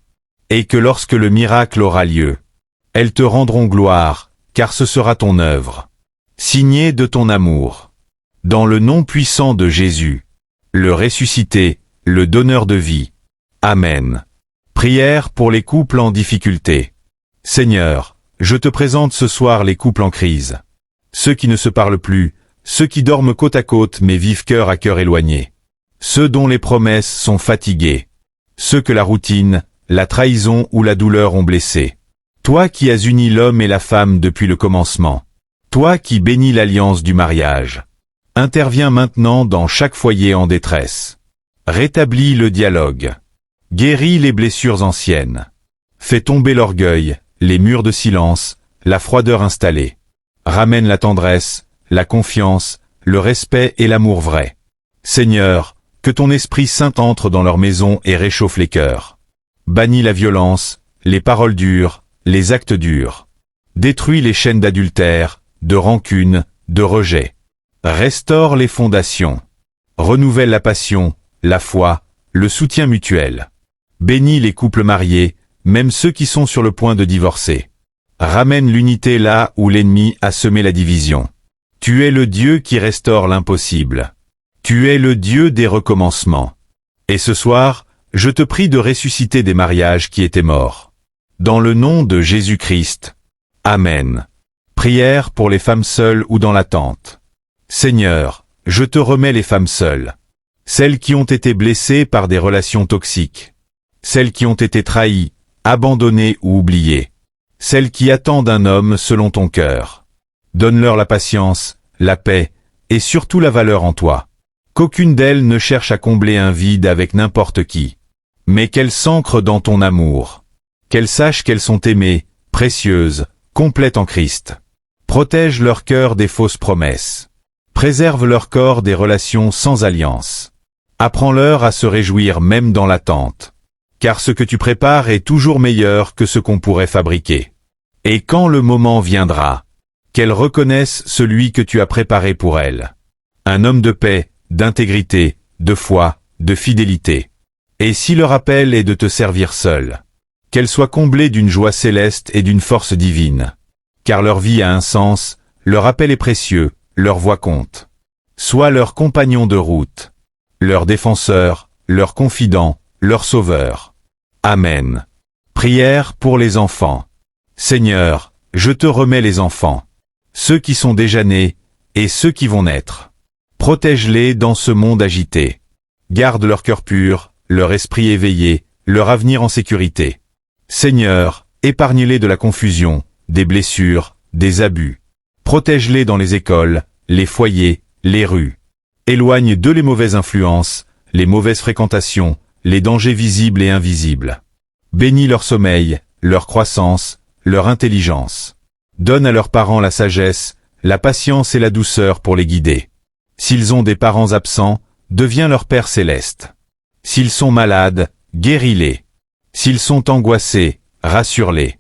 Et que lorsque le miracle aura lieu, elles te rendront gloire, car ce sera ton œuvre. Signée de ton amour. Dans le nom puissant de Jésus, le ressuscité, le donneur de vie. Amen. Prière pour les couples en difficulté. Seigneur, je te présente ce soir les couples en crise. Ceux qui ne se parlent plus, ceux qui dorment côte à côte mais vivent cœur à cœur éloignés. Ceux dont les promesses sont fatiguées. Ceux que la routine, la trahison ou la douleur ont blessés. Toi qui as uni l'homme et la femme depuis le commencement. Toi qui bénis l'alliance du mariage. Interviens maintenant dans chaque foyer en détresse. Rétablis le dialogue. Guéris les blessures anciennes. Fais tomber l'orgueil, les murs de silence, la froideur installée. Ramène la tendresse, la confiance, le respect et l'amour vrai. Seigneur, que ton Esprit Saint entre dans leur maison et réchauffe les cœurs. Bannis la violence, les paroles dures, les actes durs. Détruis les chaînes d'adultère, de rancune, de rejet. Restaure les fondations. Renouvelle la passion, la foi, le soutien mutuel. Bénis les couples mariés, même ceux qui sont sur le point de divorcer. Ramène l'unité là où l'ennemi a semé la division. Tu es le Dieu qui restaure l'impossible. Tu es le Dieu des recommencements. Et ce soir, je te prie de ressusciter des mariages qui étaient morts. Dans le nom de Jésus-Christ. Amen. Prière pour les femmes seules ou dans l'attente. Seigneur, je te remets les femmes seules. Celles qui ont été blessées par des relations toxiques. Celles qui ont été trahies, abandonnées ou oubliées. Celles qui attendent un homme selon ton cœur. Donne-leur la patience, la paix, et surtout la valeur en toi. Qu'aucune d'elles ne cherche à combler un vide avec n'importe qui. Mais qu'elles s'ancrent dans ton amour. Qu'elles sachent qu'elles sont aimées, précieuses, complètes en Christ. Protège leur cœur des fausses promesses. Préserve leur corps des relations sans alliance. Apprends-leur à se réjouir même dans l'attente. Car ce que tu prépares est toujours meilleur que ce qu'on pourrait fabriquer. Et quand le moment viendra, qu'elles reconnaissent celui que tu as préparé pour elles. Un homme de paix, d'intégrité, de foi, de fidélité. Et si leur appel est de te servir seul, qu'elles soient comblées d'une joie céleste et d'une force divine. Car leur vie a un sens, leur appel est précieux, leur voix compte. Sois leur compagnon de route, leur défenseur, leur confident, leur sauveur. Amen. Prière pour les enfants. Seigneur, je te remets les enfants, ceux qui sont déjà nés, et ceux qui vont naître. Protège-les dans ce monde agité. Garde leur cœur pur, leur esprit éveillé, leur avenir en sécurité. Seigneur, épargne-les de la confusion, des blessures, des abus. Protège-les dans les écoles, les foyers, les rues. Éloigne d'eux les mauvaises influences, les mauvaises fréquentations, les dangers visibles et invisibles. Bénis leur sommeil, leur croissance, leur intelligence. Donne à leurs parents la sagesse, la patience et la douceur pour les guider. S'ils ont des parents absents, deviens leur Père céleste. S'ils sont malades, guéris-les. S'ils sont angoissés, rassure-les.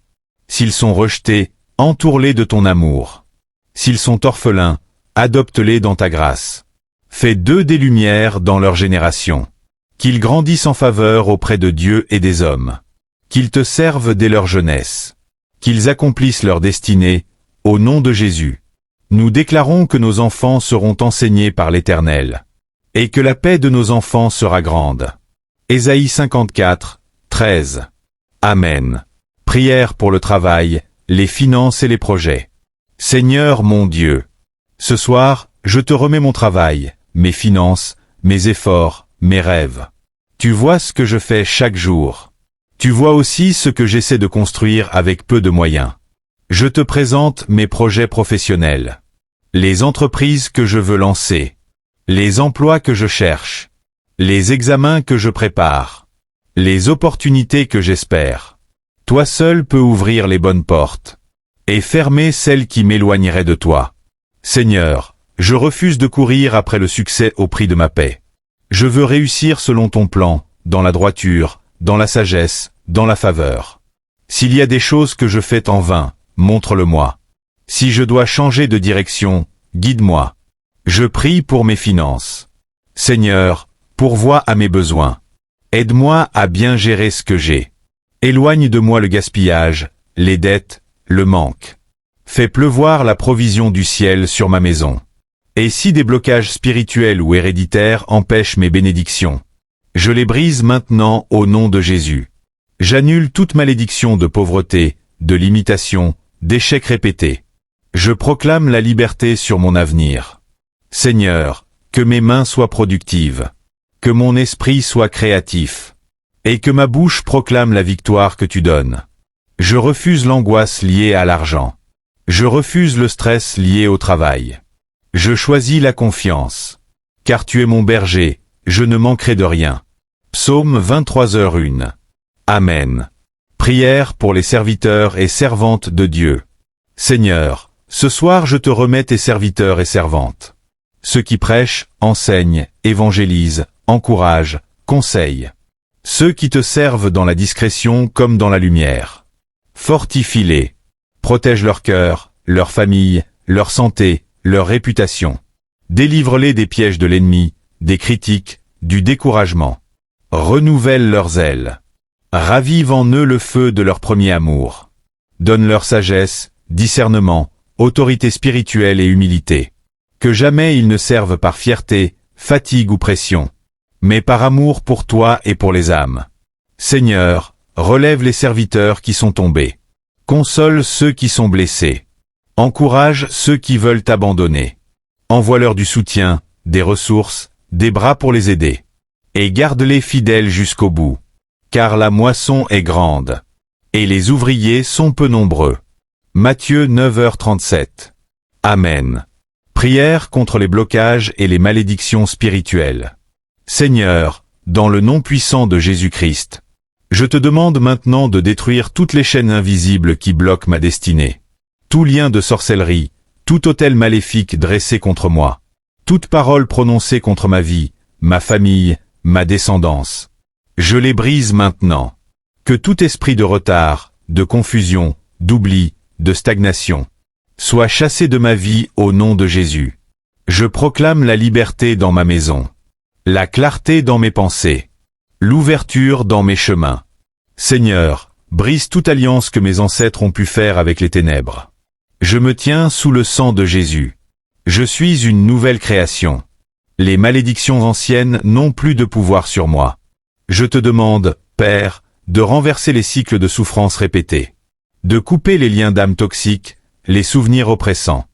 S'ils sont rejetés, entoure-les de ton amour. S'ils sont orphelins, adopte-les dans ta grâce. Fais d'eux des lumières dans leur génération. Qu'ils grandissent en faveur auprès de Dieu et des hommes. Qu'ils te servent dès leur jeunesse. Qu'ils accomplissent leur destinée, au nom de Jésus. Nous déclarons que nos enfants seront enseignés par l'Éternel, et que la paix de nos enfants sera grande. Ésaïe 54, 13. Amen. Prière pour le travail, les finances et les projets. Seigneur mon Dieu, ce soir, je te remets mon travail, mes finances, mes efforts, mes rêves. Tu vois ce que je fais chaque jour. Tu vois aussi ce que j'essaie de construire avec peu de moyens. Je te présente mes projets professionnels, les entreprises que je veux lancer, les emplois que je cherche, les examens que je prépare, les opportunités que j'espère. Toi seul peux ouvrir les bonnes portes et fermer celles qui m'éloigneraient de toi. Seigneur, je refuse de courir après le succès au prix de ma paix. Je veux réussir selon ton plan, dans la droiture, dans la sagesse, dans la faveur. S'il y a des choses que je fais en vain, montre-le-moi. Si je dois changer de direction, guide-moi. Je prie pour mes finances. Seigneur, pourvois à mes besoins. Aide-moi à bien gérer ce que j'ai. Éloigne de moi le gaspillage, les dettes, le manque. Fais pleuvoir la provision du ciel sur ma maison. Et si des blocages spirituels ou héréditaires empêchent mes bénédictions, je les brise maintenant au nom de Jésus. J'annule toute malédiction de pauvreté, de limitation, d'échecs répétés. Je proclame la liberté sur mon avenir. Seigneur, que mes mains soient productives, que mon esprit soit créatif, et que ma bouche proclame la victoire que tu donnes. Je refuse l'angoisse liée à l'argent. Je refuse le stress lié au travail. Je choisis la confiance. Car tu es mon berger, je ne manquerai de rien. Psaume 23h01. Amen. Prière pour les serviteurs et servantes de Dieu. Seigneur, ce soir je te remets tes serviteurs et servantes. Ceux qui prêchent, enseignent, évangélisent, encouragent, conseillent. Ceux qui te servent dans la discrétion comme dans la lumière. Fortifie-les. Protège leur cœur, leur famille, leur santé, leur réputation. Délivre-les des pièges de l'ennemi, des critiques, du découragement. Renouvelle leurs ailes. Ravive en eux le feu de leur premier amour. Donne-leur sagesse, discernement, autorité spirituelle et humilité. Que jamais ils ne servent par fierté, fatigue ou pression, mais par amour pour toi et pour les âmes. Seigneur, relève les serviteurs qui sont tombés. Console ceux qui sont blessés. Encourage ceux qui veulent abandonner. Envoie-leur du soutien, des ressources, des bras pour les aider. Et garde-les fidèles jusqu'au bout. Car la moisson est grande. Et les ouvriers sont peu nombreux. Matthieu 9h37. Amen. Prière contre les blocages et les malédictions spirituelles. Seigneur, dans le nom puissant de Jésus-Christ, je te demande maintenant de détruire toutes les chaînes invisibles qui bloquent ma destinée. Tout lien de sorcellerie, tout autel maléfique dressé contre moi, toute parole prononcée contre ma vie, ma famille, ma descendance. Je les brise maintenant. Que tout esprit de retard, de confusion, d'oubli, de stagnation, soit chassé de ma vie au nom de Jésus. Je proclame la liberté dans ma maison, la clarté dans mes pensées, l'ouverture dans mes chemins. Seigneur, brise toute alliance que mes ancêtres ont pu faire avec les ténèbres. Je me tiens sous le sang de Jésus. Je suis une nouvelle création. Les malédictions anciennes n'ont plus de pouvoir sur moi. Je te demande, Père, de renverser les cycles de souffrance répétés, de couper les liens d'âme toxiques, les souvenirs oppressants,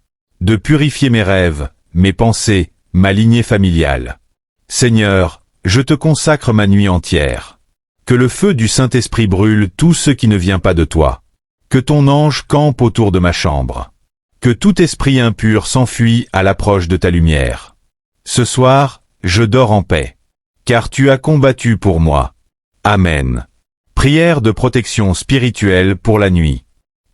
de purifier mes rêves, mes pensées, ma lignée familiale. Seigneur, je te consacre ma nuit entière. Que le feu du Saint-Esprit brûle tout ce qui ne vient pas de toi. Que ton ange campe autour de ma chambre. Que tout esprit impur s'enfuit à l'approche de ta lumière. Ce soir, je dors en paix. Car tu as combattu pour moi. Amen. Prière de protection spirituelle pour la nuit.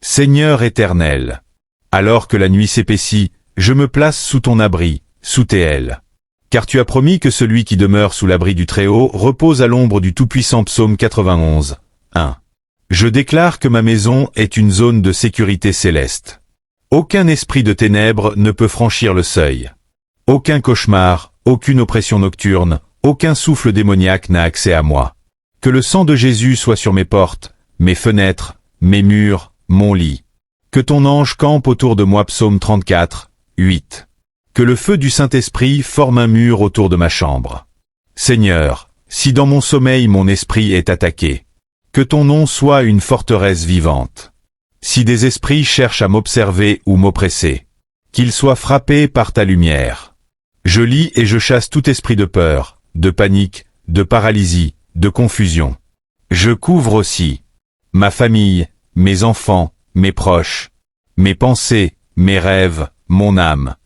Seigneur éternel, alors que la nuit s'épaissit, je me place sous ton abri, sous tes ailes. Car tu as promis que celui qui demeure sous l'abri du Très-Haut repose à l'ombre du Tout-Puissant. Psaume 91, 1. Je déclare que ma maison est une zone de sécurité céleste. Aucun esprit de ténèbres ne peut franchir le seuil. Aucun cauchemar, aucune oppression nocturne, aucun souffle démoniaque n'a accès à moi. Que le sang de Jésus soit sur mes portes, mes fenêtres, mes murs, mon lit. Que ton ange campe autour de moi. Psaume 34, 8. Que le feu du Saint-Esprit forme un mur autour de ma chambre. Seigneur, si dans mon sommeil mon esprit est attaqué, que ton nom soit une forteresse vivante. Si des esprits cherchent à m'observer ou m'oppresser, qu'ils soient frappés par ta lumière. Je lis et je chasse tout esprit de peur, de panique, de paralysie, de confusion. Je couvre aussi ma famille, mes enfants, mes proches, mes pensées, mes rêves, mon âme,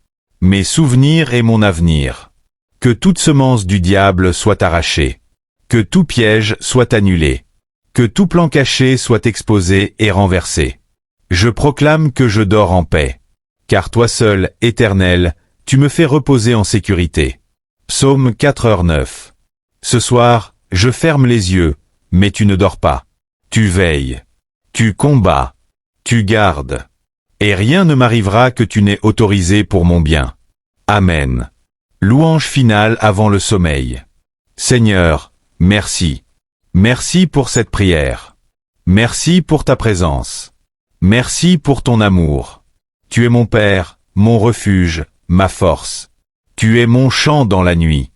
mes souvenirs et mon avenir. Que toute semence du diable soit arrachée. Que tout piège soit annulé. Que tout plan caché soit exposé et renversé. Je proclame que je dors en paix. Car toi seul, Éternel, tu me fais reposer en sécurité. Psaume 4h9. Ce soir, je ferme les yeux, mais tu ne dors pas. Tu veilles. Tu combats. Tu gardes. Et rien ne m'arrivera que tu n'aies autorisé pour mon bien. Amen. Louange finale avant le sommeil. Seigneur, merci. Merci pour cette prière. Merci pour ta présence. Merci pour ton amour. Tu es mon Père, mon refuge, ma force. Tu es mon chant dans la nuit.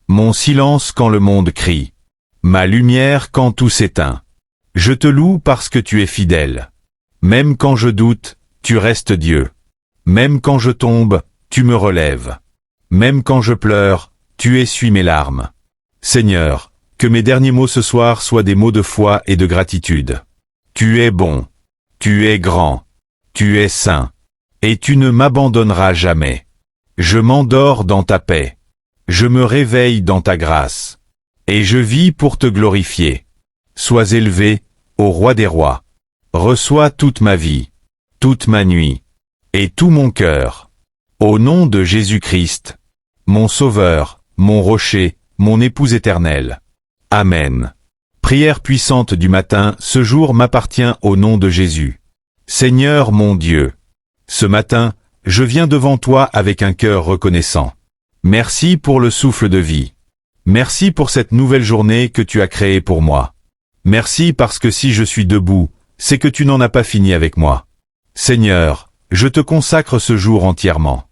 Mon silence quand le monde crie. Ma lumière quand tout s'éteint. Je te loue parce que tu es fidèle. Même quand je doute, tu restes Dieu. Même quand je tombe, tu me relèves. Même quand je pleure, tu essuies mes larmes. Seigneur, que mes derniers mots ce soir soient des mots de foi et de gratitude. Tu es bon. Tu es grand. Tu es saint. Et tu ne m'abandonneras jamais. Je m'endors dans ta paix. Je me réveille dans ta grâce. Et je vis pour te glorifier. Sois élevé, ô roi des rois. Reçois toute ma vie, toute ma nuit, et tout mon cœur. Au nom de Jésus-Christ, mon Sauveur, mon rocher, mon épouse éternelle. Amen. Prière puissante du matin, ce jour m'appartient au nom de Jésus. Seigneur mon Dieu, ce matin, je viens devant toi avec un cœur reconnaissant. Merci pour le souffle de vie. Merci pour cette nouvelle journée que tu as créée pour moi. Merci parce que si je suis debout, c'est que tu n'en as pas fini avec moi. Seigneur, je te consacre ce jour entièrement.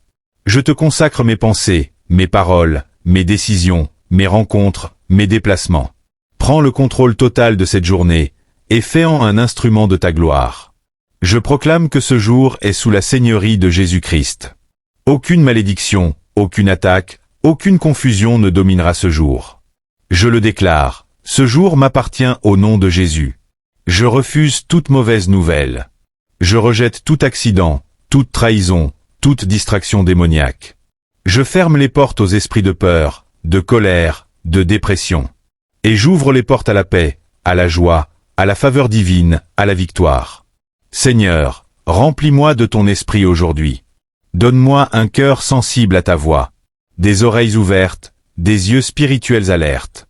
Je te consacre mes pensées, mes paroles, mes décisions, mes rencontres, mes déplacements. Prends le contrôle total de cette journée, et fais-en un instrument de ta gloire. Je proclame que ce jour est sous la seigneurie de Jésus-Christ. Aucune malédiction, aucune attaque, aucune confusion ne dominera ce jour. Je le déclare, ce jour m'appartient au nom de Jésus. Je refuse toute mauvaise nouvelle. Je rejette tout accident, toute trahison, toute distraction démoniaque. Je ferme les portes aux esprits de peur, de colère, de dépression. Et j'ouvre les portes à la paix, à la joie, à la faveur divine, à la victoire. Seigneur, remplis-moi de ton esprit aujourd'hui. Donne-moi un cœur sensible à ta voix, des oreilles ouvertes, des yeux spirituels alertes,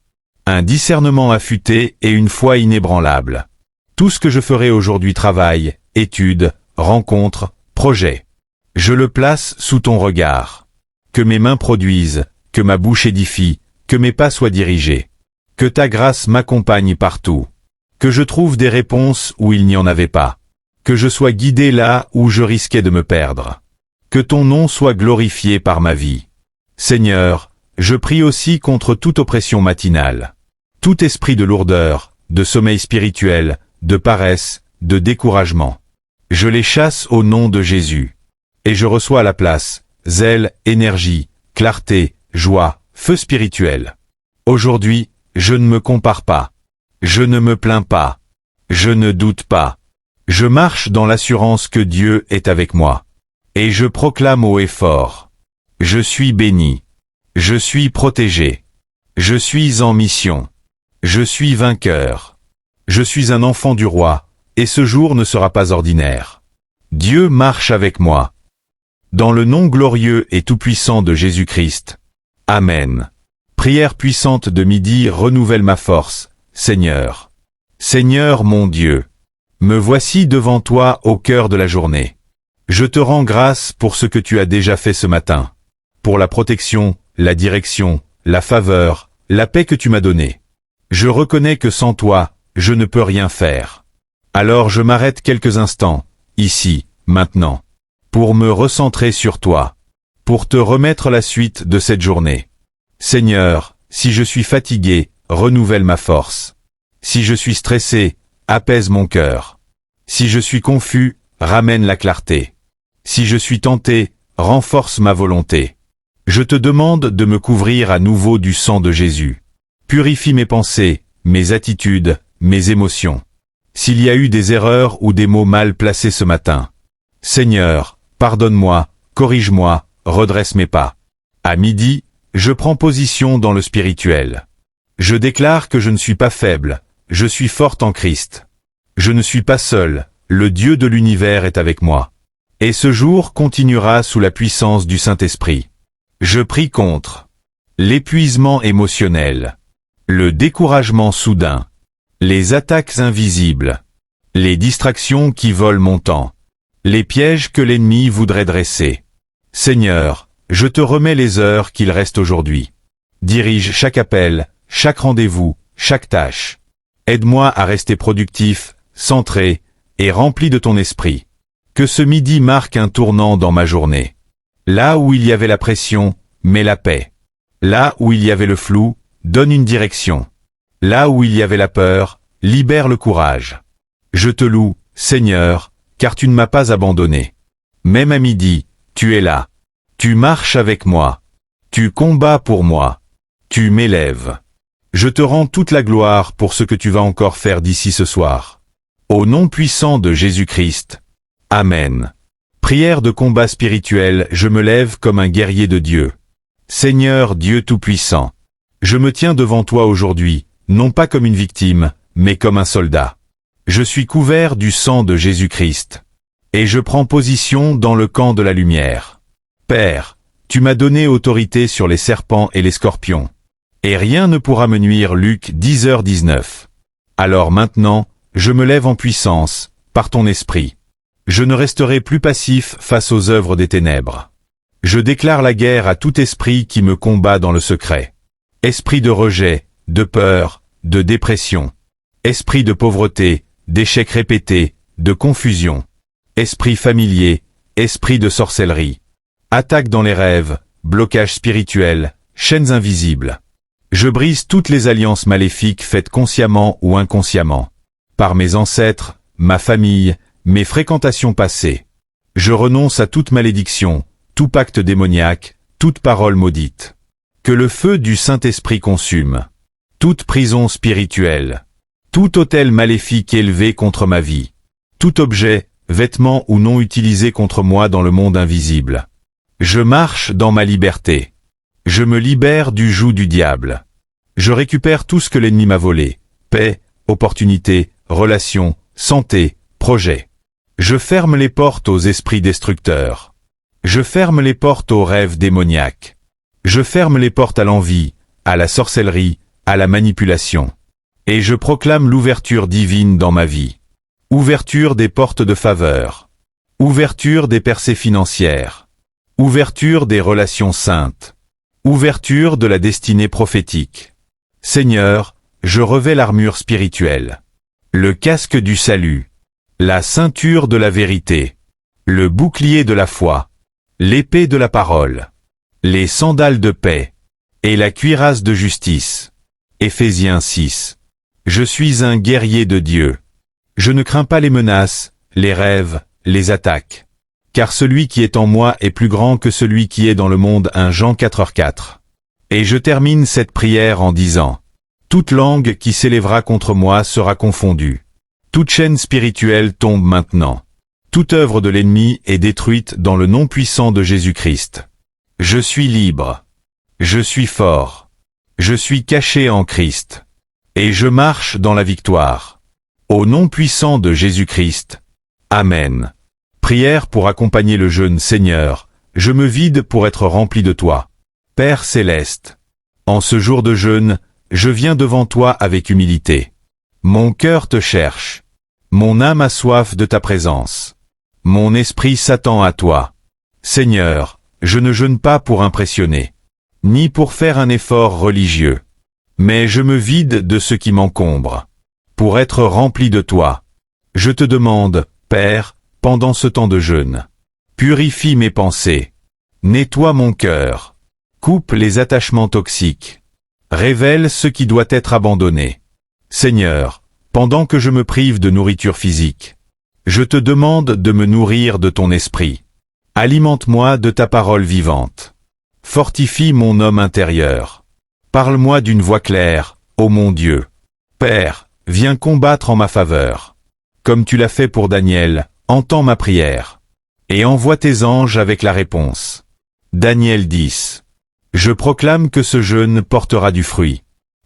un discernement affûté et une foi inébranlable. Tout ce que je ferai aujourd'hui travail, étude, rencontre, projet. Je le place sous ton regard. Que mes mains produisent, que ma bouche édifie, que mes pas soient dirigés. Que ta grâce m'accompagne partout. Que je trouve des réponses où il n'y en avait pas. Que je sois guidé là où je risquais de me perdre. Que ton nom soit glorifié par ma vie. Seigneur, je prie aussi contre toute oppression matinale. Tout esprit de lourdeur, de sommeil spirituel, de paresse, de découragement. Je les chasse au nom de Jésus. Et je reçois à la place, zèle, énergie, clarté, joie, feu spirituel. Aujourd'hui, je ne me compare pas. Je ne me plains pas. Je ne doute pas. Je marche dans l'assurance que Dieu est avec moi. Et je proclame haut et fort. Je suis béni. Je suis protégé. Je suis en mission. Je suis vainqueur. Je suis un enfant du roi, et ce jour ne sera pas ordinaire. Dieu marche avec moi. Dans le nom glorieux et tout-puissant de Jésus-Christ. Amen. Prière puissante de midi, renouvelle ma force, Seigneur. Seigneur mon Dieu, me voici devant toi au cœur de la journée. Je te rends grâce pour ce que tu as déjà fait ce matin, pour la protection, la direction, la faveur, la paix que tu m'as donnée. Je reconnais que sans toi, je ne peux rien faire. Alors je m'arrête quelques instants, ici, maintenant, pour me recentrer sur toi, pour te remettre la suite de cette journée. Seigneur, si je suis fatigué, renouvelle ma force. Si je suis stressé, apaise mon cœur. Si je suis confus, ramène la clarté. Si je suis tenté, renforce ma volonté. Je te demande de me couvrir à nouveau du sang de Jésus. Purifie mes pensées, mes attitudes, mes émotions. S'il y a eu des erreurs ou des mots mal placés ce matin. Seigneur, pardonne-moi, corrige-moi, redresse mes pas. À midi, je prends position dans le spirituel. Je déclare que je ne suis pas faible, je suis forte en Christ. Je ne suis pas seul, le Dieu de l'univers est avec moi. Et ce jour continuera sous la puissance du Saint-Esprit. Je prie contre l'épuisement émotionnel, le découragement soudain, les attaques invisibles, les distractions qui volent mon temps, les pièges que l'ennemi voudrait dresser. Seigneur, je te remets les heures qu'il reste aujourd'hui. Dirige chaque appel, chaque rendez-vous, chaque tâche. Aide-moi à rester productif, centré et rempli de ton esprit. Que ce midi marque un tournant dans ma journée. Là où il y avait la pression, mets la paix. Là où il y avait le flou, donne une direction. Là où il y avait la peur, libère le courage. Je te loue, Seigneur, car tu ne m'as pas abandonné. Même à midi, tu es là. Tu marches avec moi. Tu combats pour moi. Tu m'élèves. Je te rends toute la gloire pour ce que tu vas encore faire d'ici ce soir. Au nom puissant de Jésus-Christ. Amen. Prière de combat spirituel, je me lève comme un guerrier de Dieu. Seigneur Dieu Tout-Puissant, je me tiens devant toi aujourd'hui, non pas comme une victime, mais comme un soldat. Je suis couvert du sang de Jésus-Christ. Et je prends position dans le camp de la lumière. Père, tu m'as donné autorité sur les serpents et les scorpions. Et rien ne pourra me nuire. Luc 10h19. Alors maintenant, je me lève en puissance, par ton esprit. Je ne resterai plus passif face aux œuvres des ténèbres. Je déclare la guerre à tout esprit qui me combat dans le secret. Esprit de rejet, de peur, de dépression. Esprit de pauvreté, d'échecs répétés, de confusion. Esprit familier, esprit de sorcellerie. Attaque dans les rêves, blocage spirituel, chaînes invisibles. Je brise toutes les alliances maléfiques faites consciemment ou inconsciemment. Par mes ancêtres, ma famille, mes fréquentations passées. Je renonce à toute malédiction, tout pacte démoniaque, toute parole maudite. Que le feu du Saint-Esprit consume. Toute prison spirituelle. Tout autel maléfique élevé contre ma vie. Tout objet, vêtement ou non utilisé contre moi dans le monde invisible. Je marche dans ma liberté. Je me libère du joug du diable. Je récupère tout ce que l'ennemi m'a volé. Paix, opportunité, relations, santé, projets. Je ferme les portes aux esprits destructeurs. Je ferme les portes aux rêves démoniaques. Je ferme les portes à l'envie, à la sorcellerie, à la manipulation. Et je proclame l'ouverture divine dans ma vie. Ouverture des portes de faveur. Ouverture des percées financières. Ouverture des relations saintes. Ouverture de la destinée prophétique. Seigneur, je revêts l'armure spirituelle. Le casque du salut. La ceinture de la vérité. Le bouclier de la foi. L'épée de la parole. Les sandales de paix. Et la cuirasse de justice. Éphésiens 6. Je suis un guerrier de Dieu. Je ne crains pas les menaces, les rêves, les attaques. Car celui qui est en moi est plus grand que celui qui est dans le monde. 1 Jean 4h4. Et je termine cette prière en disant: toute langue qui s'élèvera contre moi sera confondue. Toute chaîne spirituelle tombe maintenant. Toute œuvre de l'ennemi est détruite dans le nom puissant de Jésus-Christ. Je suis libre. Je suis fort. Je suis caché en Christ. Et je marche dans la victoire. Au nom puissant de Jésus-Christ. Amen. Prière pour accompagner le jeûne. Seigneur, je me vide pour être rempli de toi. Père céleste, en ce jour de jeûne, je viens devant toi avec humilité. Mon cœur te cherche. Mon âme a soif de ta présence. Mon esprit s'attend à toi. Seigneur, je ne jeûne pas pour impressionner, ni pour faire un effort religieux. Mais je me vide de ce qui m'encombre, pour être rempli de toi. Je te demande, Père, pendant ce temps de jeûne, purifie mes pensées, nettoie mon cœur, coupe les attachements toxiques, révèle ce qui doit être abandonné. Seigneur, pendant que je me prive de nourriture physique, je te demande de me nourrir de ton esprit. Alimente-moi de ta parole vivante. Fortifie mon homme intérieur. Parle-moi d'une voix claire, ô mon Dieu. Père, viens combattre en ma faveur. Comme tu l'as fait pour Daniel, entends ma prière. Et envoie tes anges avec la réponse. Daniel 10. Je proclame que ce jeûne portera du fruit.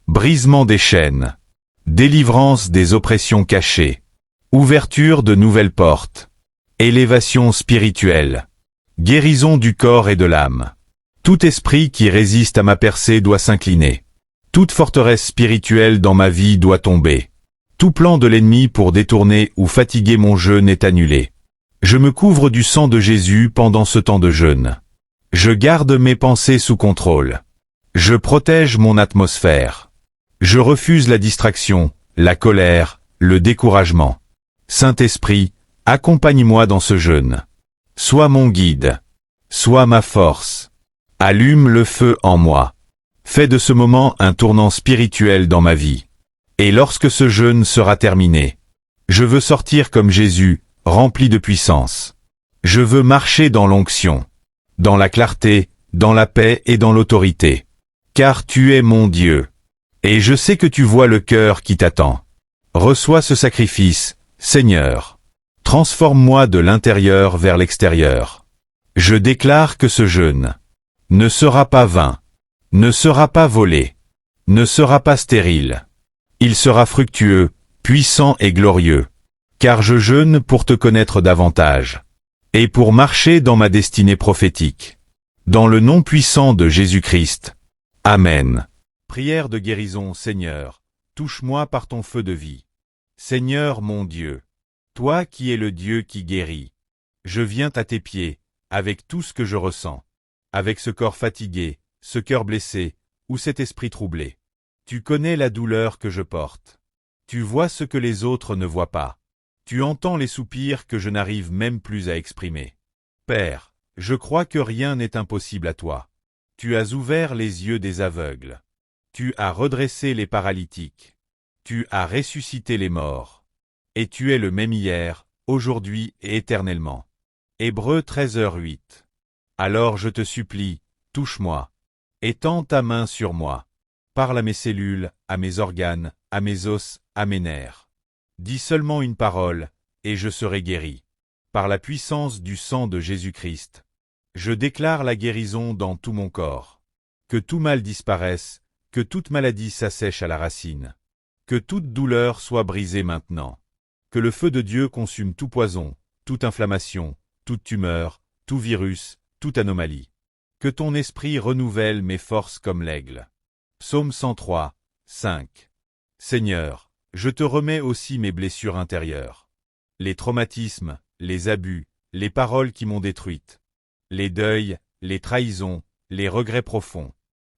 Brisement des chaînes. Délivrance des oppressions cachées. Ouverture de nouvelles portes. Élévation spirituelle. Guérison du corps et de l'âme. Tout esprit qui résiste à ma percée doit s'incliner. Toute forteresse spirituelle dans ma vie doit tomber. Tout plan de l'ennemi pour détourner ou fatiguer mon jeûne est annulé. Je me couvre du sang de Jésus pendant ce temps de jeûne. Je garde mes pensées sous contrôle. Je protège mon atmosphère. Je refuse la distraction, la colère, le découragement. Saint-Esprit, accompagne-moi dans ce jeûne. Sois mon guide. Sois ma force. Allume le feu en moi. Fais de ce moment un tournant spirituel dans ma vie. Et lorsque ce jeûne sera terminé, je veux sortir comme Jésus, rempli de puissance. Je veux marcher dans l'onction, dans la clarté, dans la paix et dans l'autorité. Car tu es mon Dieu. Et je sais que tu vois le cœur qui t'attend. Reçois ce sacrifice, Seigneur. Transforme-moi de l'intérieur vers l'extérieur. Je déclare que ce jeûne ne sera pas vain, ne sera pas volé, ne sera pas stérile. Il sera fructueux, puissant et glorieux. Car je jeûne pour te connaître davantage. Et pour marcher dans ma destinée prophétique. Dans le nom puissant de Jésus-Christ. Amen. Prière de guérison, Seigneur, touche-moi par ton feu de vie. Seigneur mon Dieu, toi qui es le Dieu qui guérit, je viens à tes pieds, avec tout ce que je ressens, avec ce corps fatigué, ce cœur blessé, ou cet esprit troublé. Tu connais la douleur que je porte. Tu vois ce que les autres ne voient pas. Tu entends les soupirs que je n'arrive même plus à exprimer. Père, je crois que rien n'est impossible à toi. Tu as ouvert les yeux des aveugles. Tu as redressé les paralytiques. Tu as ressuscité les morts. Et tu es le même hier, aujourd'hui et éternellement. Hébreux 13h08. Alors je te supplie, touche-moi. Étends ta main sur moi. Parle à mes cellules, à mes organes, à mes os, à mes nerfs. Dis seulement une parole, et je serai guéri. Par la puissance du sang de Jésus-Christ. Je déclare la guérison dans tout mon corps. Que tout mal disparaisse, que toute maladie s'assèche à la racine. Que toute douleur soit brisée maintenant. Que le feu de Dieu consume tout poison, toute inflammation, toute tumeur, tout virus, toute anomalie. Que ton esprit renouvelle mes forces comme l'aigle. Psaume 103, 5. Seigneur, je te remets aussi mes blessures intérieures. Les traumatismes, les abus, les paroles qui m'ont détruite. Les deuils, les trahisons, les regrets profonds.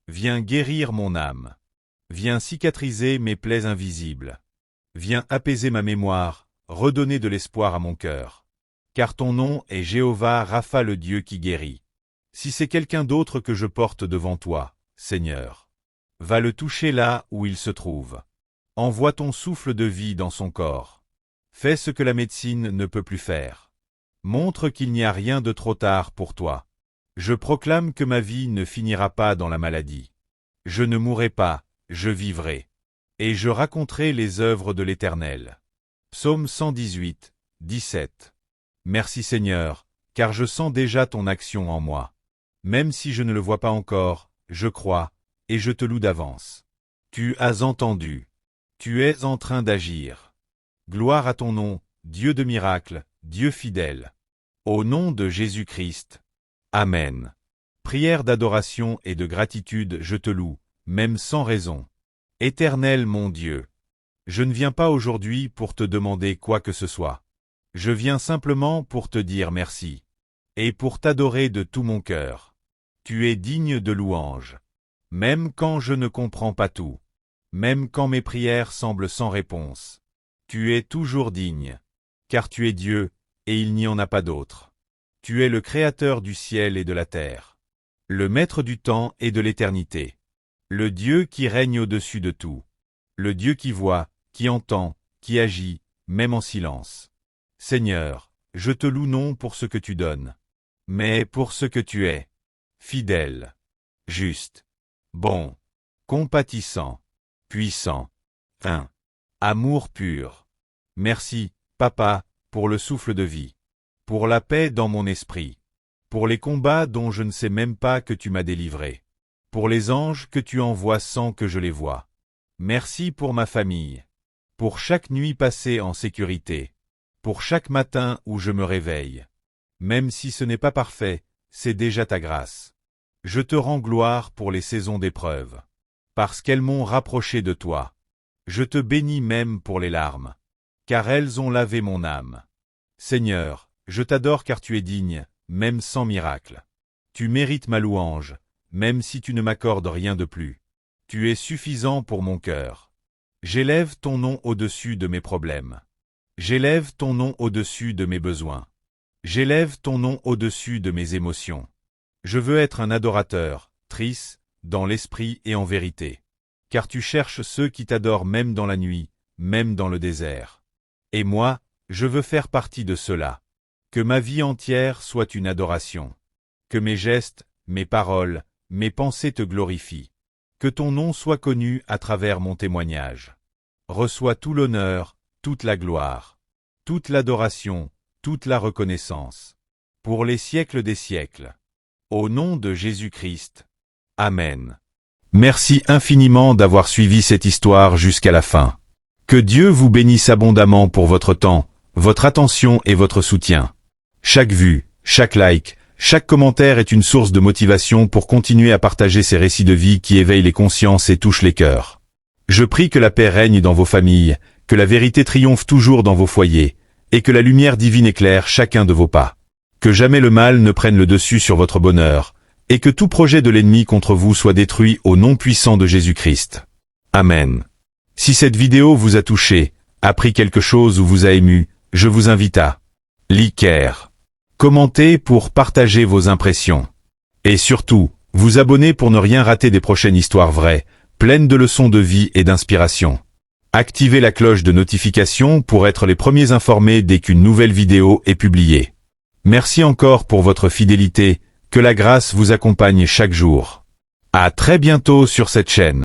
Viens guérir mon âme. Viens cicatriser mes plaies invisibles. Viens apaiser ma mémoire, redonner de l'espoir à mon cœur. Car ton nom est Jéhovah Rapha, le Dieu qui guérit. Si c'est quelqu'un d'autre que je porte devant toi, Seigneur, va le toucher là où il se trouve. Envoie ton souffle de vie dans son corps. Fais ce que la médecine ne peut plus faire. Montre qu'il n'y a rien de trop tard pour toi. Je proclame que ma vie ne finira pas dans la maladie. Je ne mourrai pas, je vivrai. Et je raconterai les œuvres de l'Éternel. Psaume 118, 17. Merci Seigneur, car je sens déjà ton action en moi. Même si je ne le vois pas encore, je crois, et je te loue d'avance. Tu as entendu. Tu es en train d'agir. Gloire à ton nom, Dieu de miracles, Dieu fidèle. Au nom de Jésus-Christ. Amen. Prière d'adoration et de gratitude, je te loue, même sans raison. Éternel mon Dieu, je ne viens pas aujourd'hui pour te demander quoi que ce soit. Je viens simplement pour te dire merci. Et pour t'adorer de tout mon cœur. Tu es digne de louange. Même quand je ne comprends pas tout. Même quand mes prières semblent sans réponse. Tu es toujours digne. Car tu es Dieu, et il n'y en a pas d'autre. Tu es le Créateur du ciel et de la terre. Le Maître du temps et de l'éternité. Le Dieu qui règne au-dessus de tout. Le Dieu qui voit, qui entend, qui agit, même en silence. Seigneur, je te loue non pour ce que tu donnes, mais pour ce que tu es. Fidèle, juste, bon, compatissant, puissant, amour pur. Merci, Papa, pour le souffle de vie, pour la paix dans mon esprit, pour les combats dont je ne sais même pas que tu m'as délivré, pour les anges que tu envoies sans que je les voie. Merci pour ma famille, pour chaque nuit passée en sécurité, pour chaque matin où je me réveille. Même si ce n'est pas parfait, c'est déjà ta grâce. Je te rends gloire pour les saisons d'épreuve, parce qu'elles m'ont rapproché de toi. Je te bénis même pour les larmes, car elles ont lavé mon âme. Seigneur, je t'adore car tu es digne, même sans miracle. Tu mérites ma louange, même si tu ne m'accordes rien de plus. Tu es suffisant pour mon cœur. J'élève ton nom au-dessus de mes problèmes. J'élève ton nom au-dessus de mes besoins. J'élève ton nom au-dessus de mes émotions. Je veux être un adorateur, triste, dans l'esprit et en vérité. car tu cherches ceux qui t'adorent même dans la nuit, même dans le désert. Et moi, je veux faire partie de ceux-là. Que ma vie entière soit une adoration. Que mes gestes, mes paroles, mes pensées te glorifient. Que ton nom soit connu à travers mon témoignage. Reçois tout l'honneur, toute la gloire, toute l'adoration, toute la reconnaissance. Pour les siècles des siècles. Au nom de Jésus-Christ. Amen. Merci infiniment d'avoir suivi cette histoire jusqu'à la fin. Que Dieu vous bénisse abondamment pour votre temps, votre attention et votre soutien. Chaque vue, chaque like, chaque commentaire est une source de motivation pour continuer à partager ces récits de vie qui éveillent les consciences et touchent les cœurs. Je prie que la paix règne dans vos familles, que la vérité triomphe toujours dans vos foyers, et que la lumière divine éclaire chacun de vos pas. Que jamais le mal ne prenne le dessus sur votre bonheur, et que tout projet de l'ennemi contre vous soit détruit au nom puissant de Jésus-Christ. Amen. Si cette vidéo vous a touché, appris quelque chose ou vous a ému, je vous invite à liker, commenter pour partager vos impressions. Et surtout, vous abonner pour ne rien rater des prochaines histoires vraies, pleines de leçons de vie et d'inspiration. Activez la cloche de notification pour être les premiers informés dès qu'une nouvelle vidéo est publiée. Merci encore pour votre fidélité, que la grâce vous accompagne chaque jour. À très bientôt sur cette chaîne.